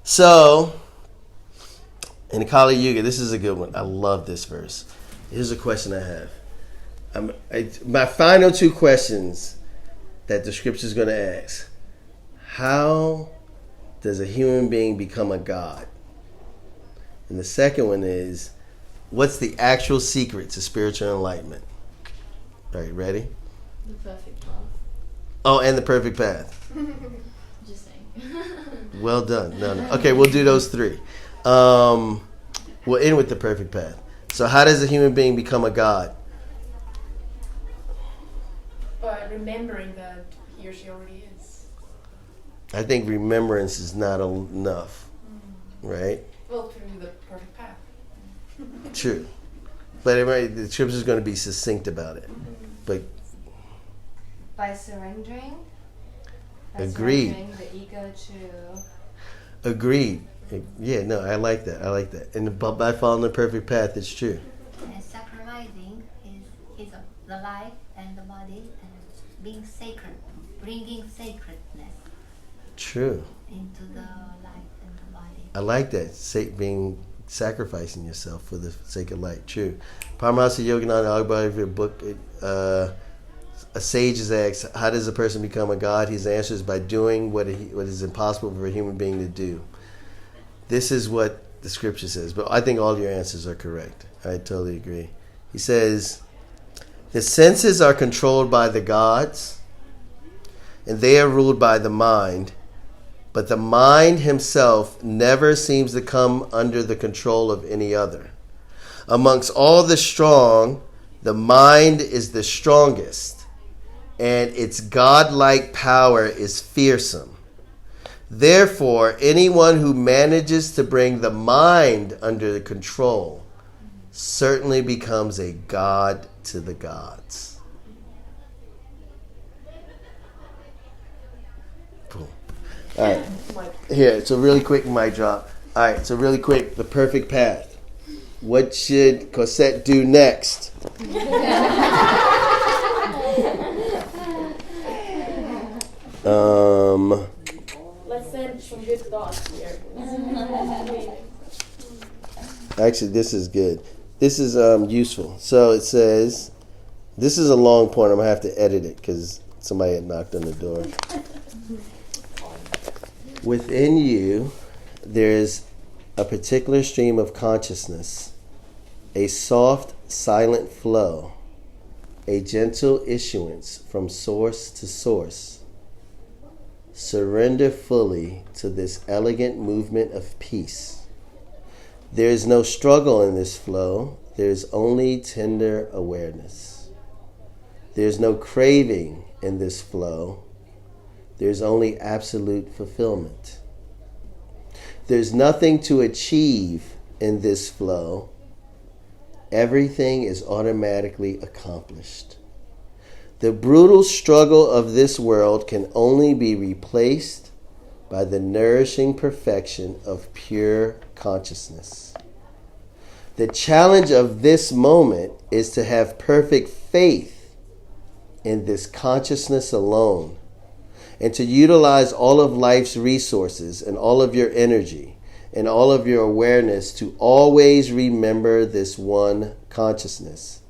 So, in the Kali Yuga, this is a good one. I love this verse. Here's a question I have. My final 2 questions that the scripture is going to ask. How does a human being become a god? And the second one is, what's the actual secret to spiritual enlightenment? All right, ready? The perfect path. Oh, and the perfect path. Just saying. Well done. No. Okay, we'll do those three. We'll end with the perfect path. So how does a human being become a god? By remembering that he or she already is. I think remembrance is not enough, right? Well, through the perfect path. True. But the scripture is going to be succinct about it. But By surrendering. Agreed. Surrendering the ego to. Agreed. Yeah, no, I like that. And by following the perfect path, it's true. And sacralizing is the life and the body and being sacred, bringing sacredness True. into the life and the body. I like that. Sacrificing yourself for the sake of light. True. Paramahansa Yogananda Agbar's book, a sage is asked, how does a person become a god? His answer is by doing what is impossible for a human being to do. This is what the scripture says, but I think all your answers are correct. I totally agree. He says, the senses are controlled by the gods, and they are ruled by the mind, but the mind himself never seems to come under the control of any other. Amongst all the strong, the mind is the strongest, and its godlike power is fearsome. Therefore, anyone who manages to bring the mind under control certainly becomes a god to the gods. Cool. All right. Here, so really quick mic drop. All right, so really quick, the perfect path. What should Cosette do next? Let's send some good thoughts here. Actually, this is good. This is useful. So it says, this is a long point. I'm going to have to edit it because somebody had knocked on the door. Within you, there's a particular stream of consciousness, a soft, silent flow, a gentle issuance from source to source. Surrender fully to this elegant movement of peace. There is no struggle in this flow. There is only tender awareness. There is no craving in this flow. There is only absolute fulfillment. There's nothing to achieve in this flow. Everything is automatically accomplished. The brutal struggle of this world can only be replaced by the nourishing perfection of pure consciousness. The challenge of this moment is to have perfect faith in this consciousness alone, and to utilize all of life's resources and all of your energy and all of your awareness to always remember this one consciousness,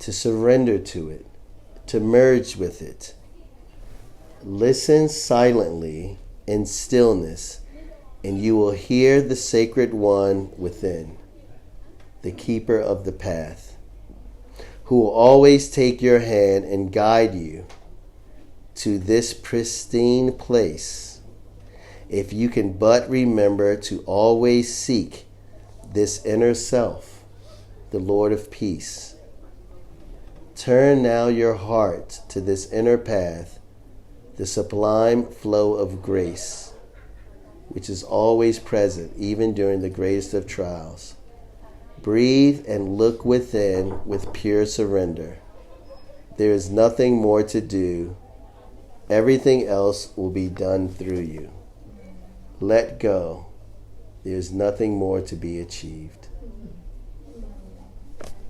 to surrender to it, to merge with it. Listen silently in stillness, and you will hear the sacred one within, the keeper of the path, who will always take your hand and guide you to this pristine place, if you can but remember to always seek this inner self, the Lord of peace. Turn now your heart to this inner path, the sublime flow of grace, which is always present, even during the greatest of trials. Breathe and look within with pure surrender. There is nothing more to do. Everything else will be done through you. Let go. There is nothing more to be achieved.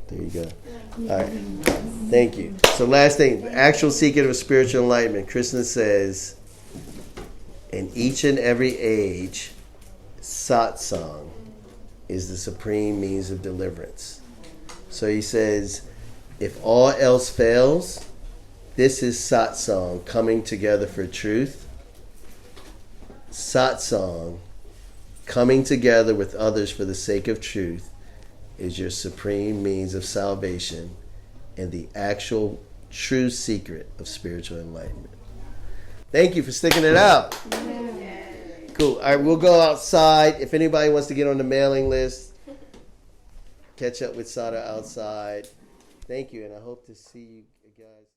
There you go. All right. Thank you. So last thing, the actual secret of spiritual enlightenment. Krishna says, in each and every age, satsang is the supreme means of deliverance. So he says, if all else fails, this is satsang, coming together for truth. Satsang coming together with others for the sake of truth is your supreme means of salvation and the actual true secret of spiritual enlightenment. Thank you for sticking it out. Cool. All right, we'll go outside. If anybody wants to get on the mailing list, catch up with Sada outside. Thank you, and I hope to see you guys.